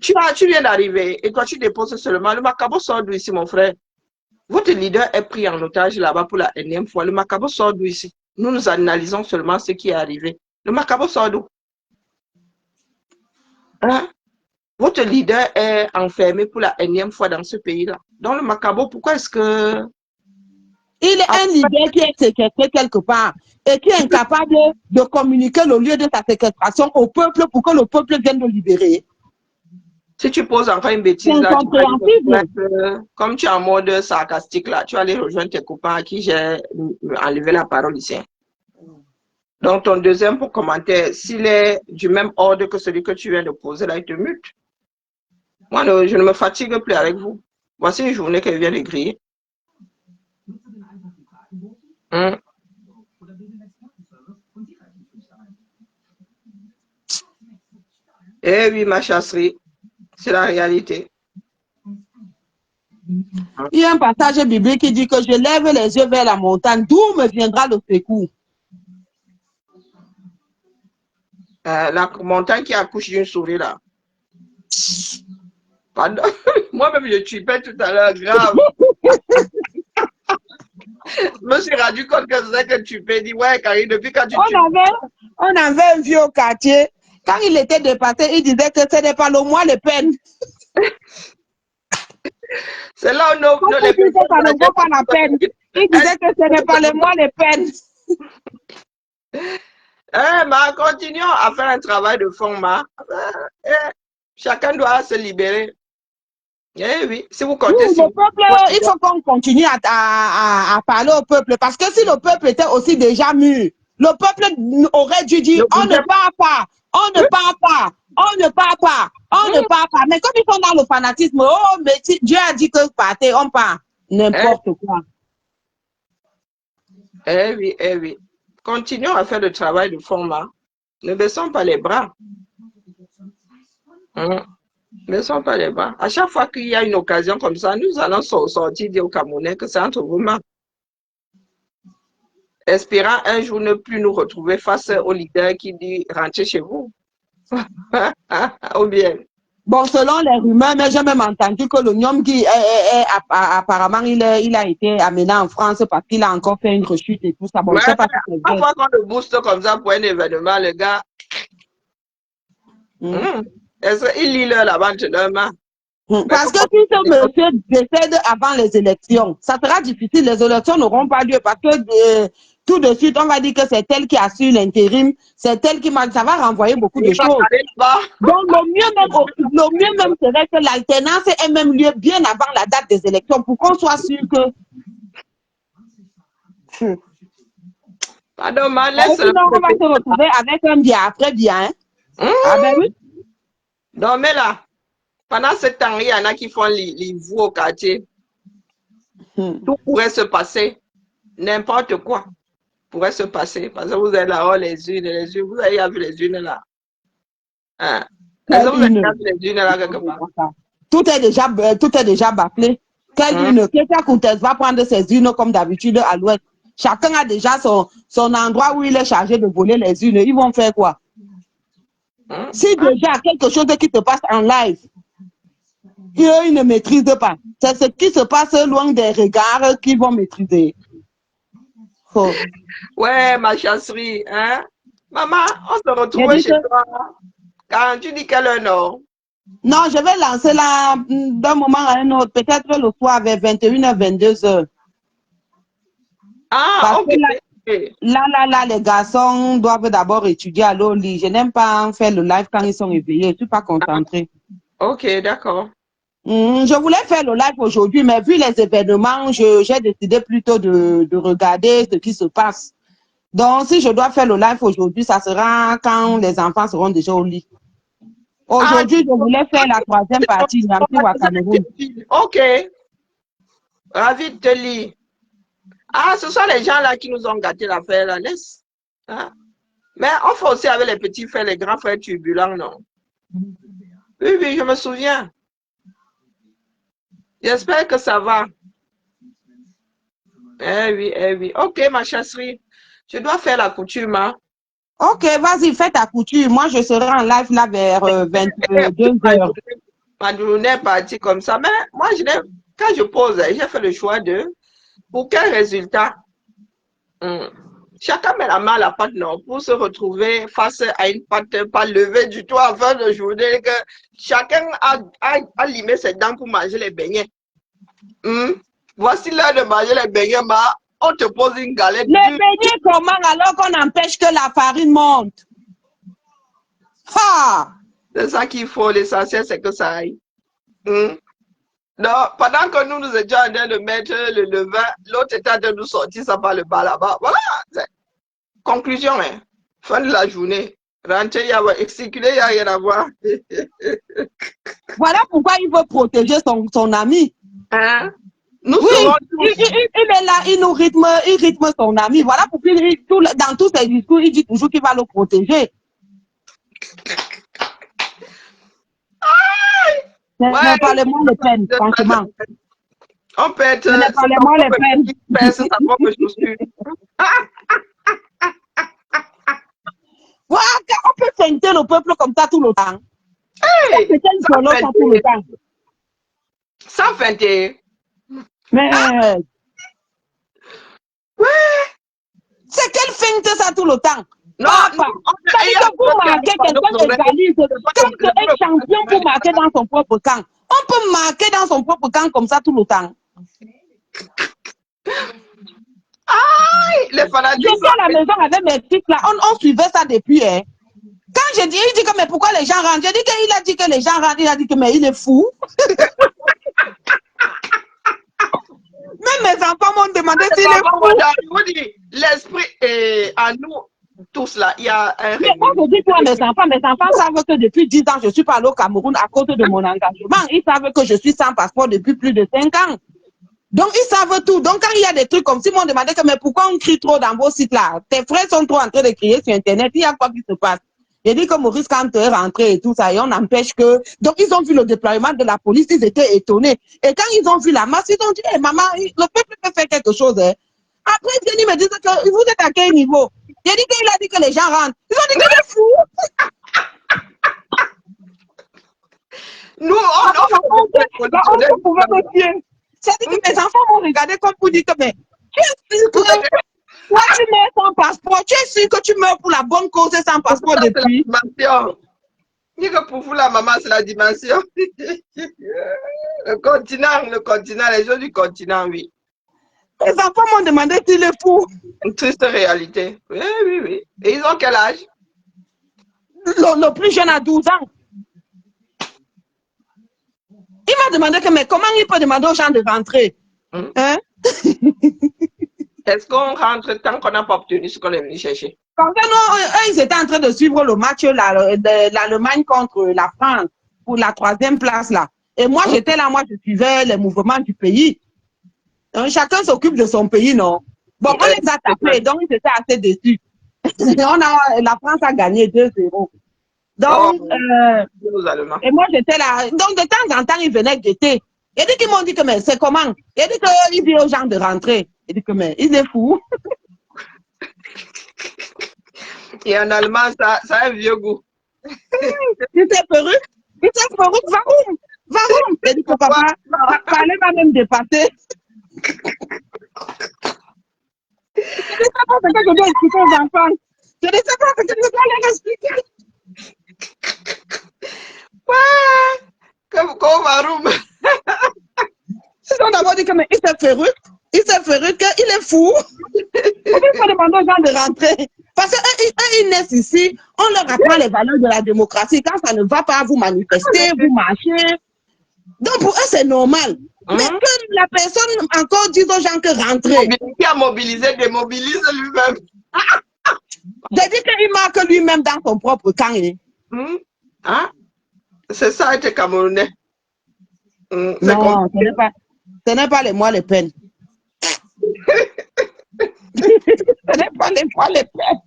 Tu viens d'arriver et toi tu déposes seulement. Le Macabo sort d'où ici, mon frère? Votre leader est pris en otage là-bas pour la énième fois. Le Macabo sort d'où ici? Nous analysons seulement ce qui est arrivé. Le Macabo sort d'où? Hein? Votre leader est enfermé pour la énième fois dans ce pays-là. Dans le Macabo, pourquoi est-ce que... Il est un leader qui est séquestré quelque part et qui est incapable de communiquer le lieu de sa séquestration au peuple pour que le peuple vienne le libérer. Si tu poses encore une bêtise là, comme tu es en mode sarcastique là, tu vas aller rejoindre tes copains à qui j'ai enlevé la parole ici. Donc ton deuxième commentaire, s'il est du même ordre que celui que tu viens de poser là, il te mute. Moi, je ne me fatigue plus avec vous. Voici une journée qu'elle vient de griller. Eh oui, ma chasserie, c'est la réalité. Il y a un passage biblique qui dit que je lève les yeux vers la montagne, d'où me viendra le secours. La montagne qui accouche d'une souris là. Pardon. Moi-même, je tuipais tout à l'heure, grave. Je me suis rendu compte que c'est que tu peux dire, ouais, Karine, depuis quand tu on avait un vieux au quartier. Quand il était dépassé, il disait que ce n'est pas le mois les peines. C'est là où ça ne vaut pas la peine. Il disait que ce n'est pas le mois les peines. Mais continuons à faire un travail de fond, chacun doit se libérer. Eh oui, si vous Oui, comptez sur le peuple, il faut qu'on continue à parler au peuple. Parce que si le peuple était aussi déjà mûr, le peuple aurait dû dire, ne on ne bougez part pas, on ne part pas, on ne part pas, on ne pas. part pas. Mais comme ils sont dans le fanatisme, oh, mais si Dieu a dit que partez, on part. Eh, N'importe quoi. eh oui, eh oui. Continuons à faire le travail de fond là. Ne baissons pas les bras. Hein. Ne baissons pas les bras. À chaque fois qu'il y a une occasion comme ça, nous allons sortir dire aux Camerounais que c'est entre vos mains. Espérant un jour ne plus nous retrouver face au leader qui dit rentrez chez vous. Ou bien. Bon, selon les rumeurs, mais j'ai même entendu que le Nyom qui apparemment, il a été amené en France parce qu'il a encore fait une rechute et tout ça. Bon, Mais je sais pas si c'est à vrai. fois qu'on le booste comme ça pour un événement, le gars, Hmm. est-ce qu'il lit leur la vente de leurs mains? Mais Parce que si ce monsieur décède avant les élections, ça sera difficile. Les élections n'auront pas lieu parce que tout de suite, on va dire que c'est elle qui assure l'intérim, c'est elle qui m'a. Ça va renvoyer beaucoup de il va choses. aller là-bas. Donc, le mieux même serait que l'alternance ait même lieu bien avant la date des élections pour qu'on soit sûr que. Pardon, mais laisse le Sinon, on va se retrouver avec un bien après bien. Hein? Ah ben oui. Non, mais là, pendant ce temps, il y en a qui font les voix au quartier. Tout pourrait se passer. N'importe quoi pourrait se passer. Parce que vous êtes là-haut, les unes. Vous avez vu les unes là. Hein? Est-ce que vous avez vu les unes là quelque part? Tout est déjà bâclé. Quelle une? Quelqu'un Coutez va prendre ses unes comme d'habitude à l'ouest. Chacun a déjà son endroit où il est chargé de voler les unes. Ils vont faire quoi? Si déjà quelque chose qui se passe en live, ils ne maîtrisent pas. C'est ce qui se passe loin des regards qu'ils vont maîtriser. Oh. Ouais, ma chasserie, hein? Maman, on se retrouve chez toi. Quand tu dis quelle heure, non? Non, je vais lancer là d'un moment à un autre, peut-être le soir vers 21h, 22h. Ah, Parce ok. que là, les garçons doivent d'abord étudier à l'OLI. Je n'aime pas faire le live quand ils sont éveillés. Je ne suis pas concentrée. Ok, d'accord. Je voulais faire le live aujourd'hui, mais vu les événements, j'ai décidé plutôt de regarder ce qui se passe. Donc, si je dois faire le live aujourd'hui, ça sera quand les enfants seront déjà au lit. Ah, Aujourd'hui, je voulais faire la troisième partie de Nampi Cameroun. ok. Ravi de te lire. Ah, ce sont les gens là qui nous ont gâté l'affaire, là, laisse. Hein? Mais on fait aussi avec les petits frères, les grands frères turbulents, non? Oui, oui, je me souviens. J'espère que ça va. Eh oui, eh oui. Ok, ma chasserie. Je dois faire la coutume, hein? Ok, vas-y, fais ta couture. Moi, je serai en live là vers 22h. Ma journée est partie comme ça. Mais moi, quand je pose, j'ai fait le choix de pour quel résultat? Chacun met la main à la pâte, non, pour se retrouver face à une pâte pas levée du tout en fin de journée, que chacun a limé ses dents pour manger les beignets. Voici l'heure de manger les beignets, on te pose une galette. Les beignets, comment alors qu'on empêche que la farine monte? Ha! C'est ça qu'il faut, l'essentiel, c'est que ça aille. Non, pendant que nous étions en train de mettre le levain, l'autre était en train de nous sortir ça par le bas là-bas. Voilà. Conclusion, hein. Fin de la journée. Rentrer, il y a circuler, il n'y a rien à voir. Voilà pourquoi il veut protéger son ami. Hein? Nous Oui, serons il est là, il rythme son ami. Voilà pourquoi dans tous ses discours, il dit toujours qu'il va le protéger. Ouais, Ne parlez-moi les peines, franchement. on peut être. Ne parlez-moi les peines. C'est sa propre chaussure. Voilà, on peut feinter le peuple comme ça tout le temps. Hey, C'est quel solo ça tout le temps. Sans feinter. Mais Ouais. c'est quelle feinte ça tout le temps. Non, Quand vous marquez quelqu'un égalise, quand un champion pour marquer dans son propre camp, on peut marquer dans son propre camp comme ça tout le temps. Aïe, les fanatiques. J'étais à la maison avec mes fils là, on suivait ça depuis. Hein. Quand j'ai dit, il dit que mais pourquoi les gens rentrent? J'ai dit qu'il a dit que les gens rentrent, il a dit que mais il est fou. Même mes enfants m'ont demandé s'il est fou. Je vous dis, l'esprit est à nous tous là. Il y a un Mais moi, je dis quoi, mes enfants savent que depuis 10 ans, je suis pas allée au Cameroun à cause de mon engagement. Ils savent que je suis sans passeport depuis plus de 5 ans. Donc, ils savent tout. Donc, quand il y a des trucs comme si, ils m'ont demandé que, mais pourquoi on crie trop dans vos sites là? Tes frères sont trop en train de crier sur Internet. Il y a quoi qui se passe? J'ai dit que Maurice Kamto est rentré et tout ça, et on empêche que. Donc, ils ont vu le déploiement de la police, ils étaient étonnés. Et quand ils ont vu la masse, ils ont dit, hey, maman, le peuple peut faire quelque chose. Hein. Après, Jenny me dit que vous êtes à quel niveau? J'ai dit qu'il a dit que les gens rentrent. Ils ont dit qu'il est fou. Nous, on pouvait me tuer. C'est-à-dire que mes enfants m'ont regardé comme pour dire que, mais, tu es sûr que toi, tu meurs sans passeport. Tu es sûr que tu meurs pour la bonne cause et sans passeport depuis. Dis que pour vous, la maman, c'est la dimension. Le continent, les gens du continent, oui. Les enfants m'ont demandé s'il est fou. Une triste réalité. Oui, oui, oui. Et ils ont quel âge? Le plus jeune a 12 ans. Il m'a demandé que, mais comment il peut demander aux gens de rentrer? Hein? Est-ce qu'on rentre tant qu'on n'a pas obtenu ce qu'on est venu chercher? Parce que non, eux, ils étaient en train de suivre le match de l'Allemagne contre la France pour la 3e place là. Et moi, j'étais là, moi, je suivais les mouvements du pays. Donc, chacun s'occupe de son pays, non? Bon, on les a tapés, donc ils étaient assez déçus. La France a gagné 2-0. Donc, et moi, j'étais là. Donc, de temps en temps, ils venaient guetter. Il dit qu'ils m'ont dit que, mais c'est comment? Il dit qu'il dit aux gens de rentrer. Il dit que, mais il est fou. Et en allemand, ça a un vieux goût. Il était perruque. Il était perruque. Warum? Warum? Il dit que papa, parler va même dépasser. Je ne sais pas ce que je dois expliquer aux enfants. Je ne sais pas ce que je dois leur expliquer. Ouais, comme Warum. Ils ont d'abord dit que mais il s'est perruque. Il s'est perruque. Il est fou. Il faut demander aux gens de rentrer. Parce qu'ils naissent ici, on leur apprend les valeurs de la démocratie. Quand ça ne va pas, vous manifestez, vous marchez. Donc pour eux, c'est normal. Mais que la personne encore dise aux gens que rentrer. Qui a mobilisé, démobilise lui-même. J'ai dit qu'il marque lui-même dans son propre camp. Hein? C'est ça, être Camerounais. Non, ce n'est pas les mois les peines. Ce n'est pas les mois les peines.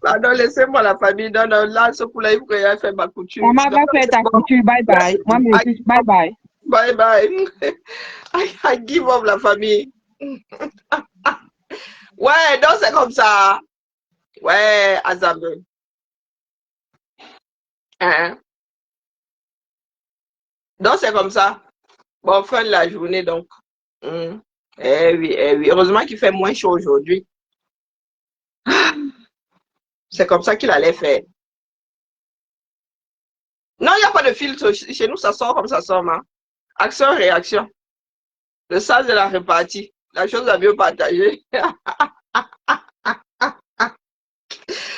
Pardon, laissez-moi la famille. Non, non, là, ce coup-là, il faut que j'aille faire ma couture. Maman va faire ta couture. Bye bye. Moi, bye bye. Bye bye. I give up la famille. Ouais, donc c'est comme ça. Ouais, Azame. Hein? Donc c'est comme ça. Bon, fin de la journée, donc. Eh oui, eh oui. Heureusement qu'il fait moins chaud aujourd'hui. C'est comme ça qu'il allait faire. Non, il n'y a pas de filtre. Chez nous, ça sort comme ça sort, hein. Action, réaction. Le sens de la répartie. La chose à mieux partager.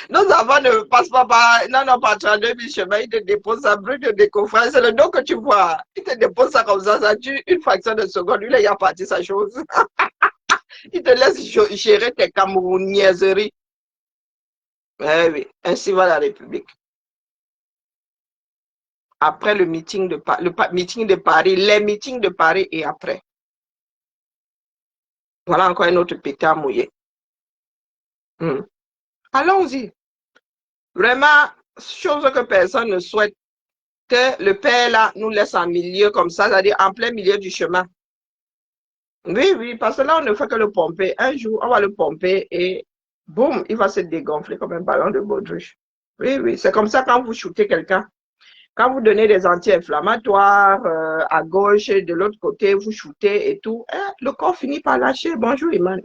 Nos enfants ne passent pas par, non, pas 32 000 chemins. Ils te déposent ça brut de décoffrage. C'est le dos que tu vois. Ils te déposent ça comme ça tue une fraction de seconde. Lui, là, il a parti sa chose. Il te laisse gérer tes camerounaiseries. Eh oui, ainsi va la République. Après le meeting de Paris, les meetings de Paris et après. Voilà encore un autre pétard mouillé. Allons-y. Vraiment, chose que personne ne souhaite, que le père là nous laisse en milieu comme ça, c'est-à-dire en plein milieu du chemin. Oui, oui, parce que là, on ne fait que le pomper. Un jour, on va le pomper et boum, il va se dégonfler comme un ballon de baudruche. Oui, oui, c'est comme ça quand vous shootez quelqu'un. Quand vous donnez des anti-inflammatoires à gauche et de l'autre côté, vous shootez et tout, le corps finit par lâcher. Bonjour, Iman.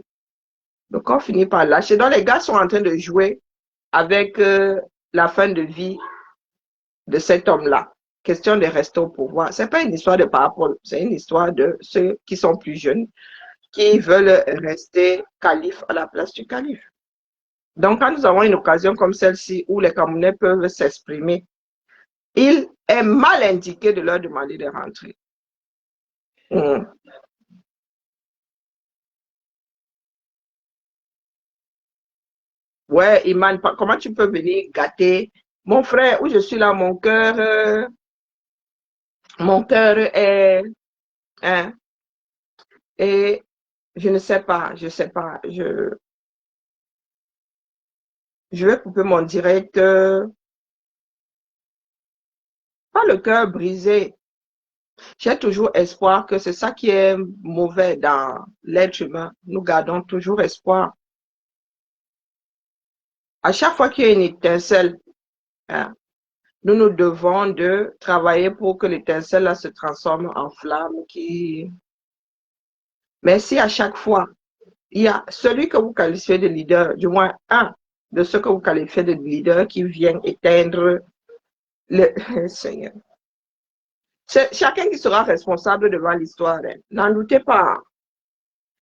Le corps finit par lâcher. Donc, les gars sont en train de jouer avec la fin de vie de cet homme-là. Question de rester au pouvoir. Ce n'est pas une histoire de parapluie, c'est une histoire de ceux qui sont plus jeunes, qui veulent rester calife à la place du calife. Donc, quand nous avons une occasion comme celle-ci où les Camerounais peuvent s'exprimer, il est mal indiqué de leur demander de rentrer. Mm. Ouais, Iman, comment tu peux venir gâter mon frère où je suis là, mon cœur est, hein, et je ne sais pas, je sais pas, je vais couper mon direct, pas le cœur brisé. J'ai toujours espoir que c'est ça qui est mauvais dans l'être humain. Nous gardons toujours espoir. À chaque fois qu'il y a une étincelle, hein, nous nous devons de travailler pour que l'étincelle là se transforme en flamme qui. Mais si à chaque fois, il y a celui que vous qualifiez de leader, du moins un de ceux que vous qualifiez de leader qui vient éteindre le Seigneur. C'est chacun qui sera responsable devant l'histoire. Hein. N'en doutez pas.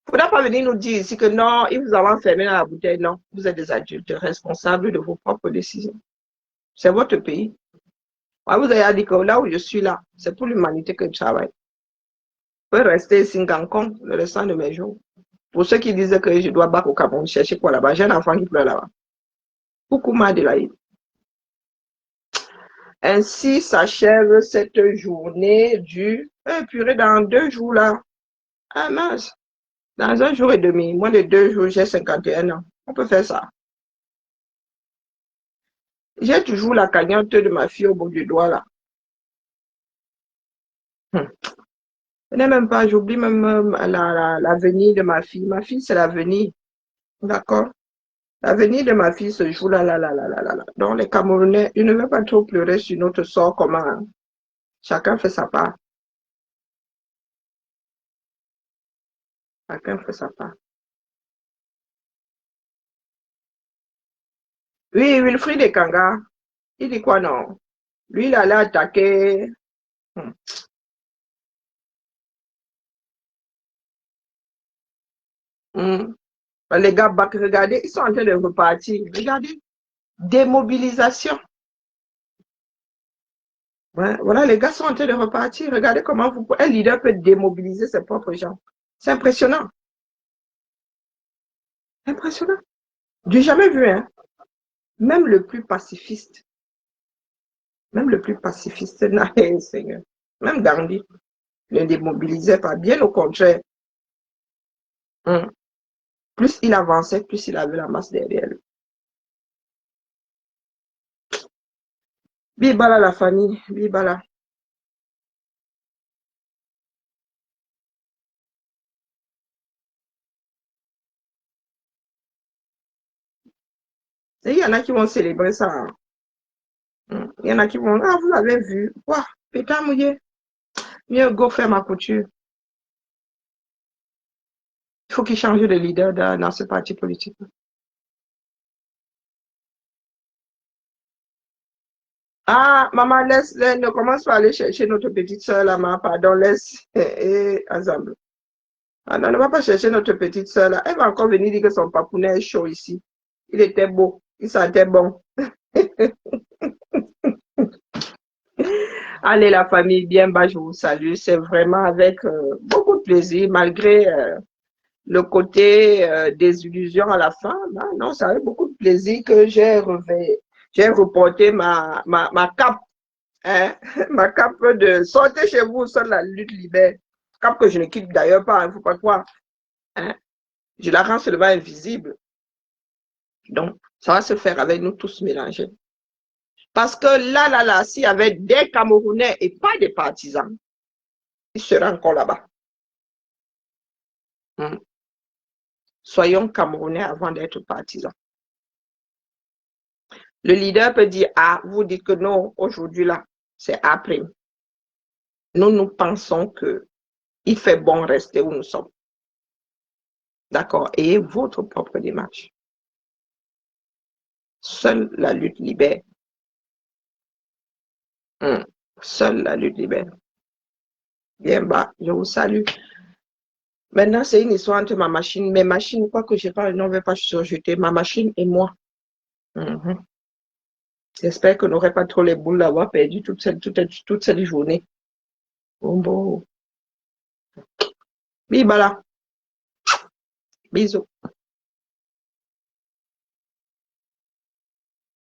Il ne faudra pas venir nous dire ici que non, ils vous ont enfermé dans la bouteille. Non, vous êtes des adultes responsables de vos propres décisions. C'est votre pays. Moi, vous avez dit que là où je suis là, c'est pour l'humanité que je travaille. Je peux rester ici en Kong le restant de mes jours. Pour ceux qui disaient que je dois battre au Cameroun, chercher quoi là-bas, j'ai un enfant qui pleure là-bas. Beaucoup m'a délaïde. Ainsi s'achève cette journée du purée dans 2 jours là. Ah mince, dans 1 jour et demi, moins de 2 jours, j'ai 51 ans. On peut faire ça. J'ai toujours la cagnotte de ma fille au bout du doigt là. Hum. Je n'ai même pas, j'oublie même l'avenir de ma fille. Ma fille, c'est l'avenir. D'accord? L'avenir de ma fille se joue là, là, là, là, là, là, là. Donc, les Camerounais, ils ne veulent pas trop pleurer sur notre sort commun. Chacun fait sa part. Chacun fait sa part. Oui, Wilfried Ekanga, il dit quoi non? Lui, il allait attaquer. Hum, hum. Les gars, regardez, ils sont en train de repartir. Regardez, démobilisation. Ouais, voilà, les gars sont en train de repartir. Regardez comment un leader peut démobiliser ses propres gens. C'est impressionnant. Impressionnant. J'ai jamais vu, hein. Même le plus pacifiste, même le plus pacifiste, Seigneur. Même Gandhi ne démobilisait pas. Bien au contraire. Hum. Plus il avançait, plus il avait la masse derrière lui. Bibala la famille, Bibala. Et il y en a qui vont célébrer ça. Hein. Il y en a qui vont, ah, vous l'avez vu. Waouh, pétard mouillé. Mieux go faire ma couture. Il faut qu'il change de leader dans ce parti politique. Ah, maman, ne commence pas à aller chercher notre petite soeur là, maman, pardon, laisse, ensemble. Ah non, ne va pas chercher notre petite soeur là. Elle va encore venir dire que son papounet est chaud ici. Il était beau, il sentait bon. Allez, la famille, bien bas, je vous salue. C'est vraiment avec beaucoup de plaisir, malgré le côté désillusion à la fin. Non, non, ça avait beaucoup de plaisir que j'ai reporté ma cape, hein, ma cape de sortez chez vous, seule la lutte libère. Cape que je ne quitte d'ailleurs pas, il ne faut pas croire. Hein. Je la rends seulement invisible. Donc, ça va se faire avec nous tous mélangés. Parce que là, s'il y avait des Camerounais et pas des partisans, ils seraient encore là-bas. Hmm. Soyons Camerounais avant d'être partisans. Le leader peut dire A, vous dites que non, aujourd'hui là, c'est A'. Nous pensons que il fait bon rester où nous sommes. D'accord? Et votre propre démarche. Seule la lutte libère. Seule la lutte libère. Bien bas, je vous salue. Maintenant, c'est une histoire entre ma machine, mes machines, quoi que je parle, ne vais pas surjeter, ma machine et moi. J'espère que n'aurait pas trop les boules d'avoir perdu toute cette journée. Bon. Bibala. Bisous.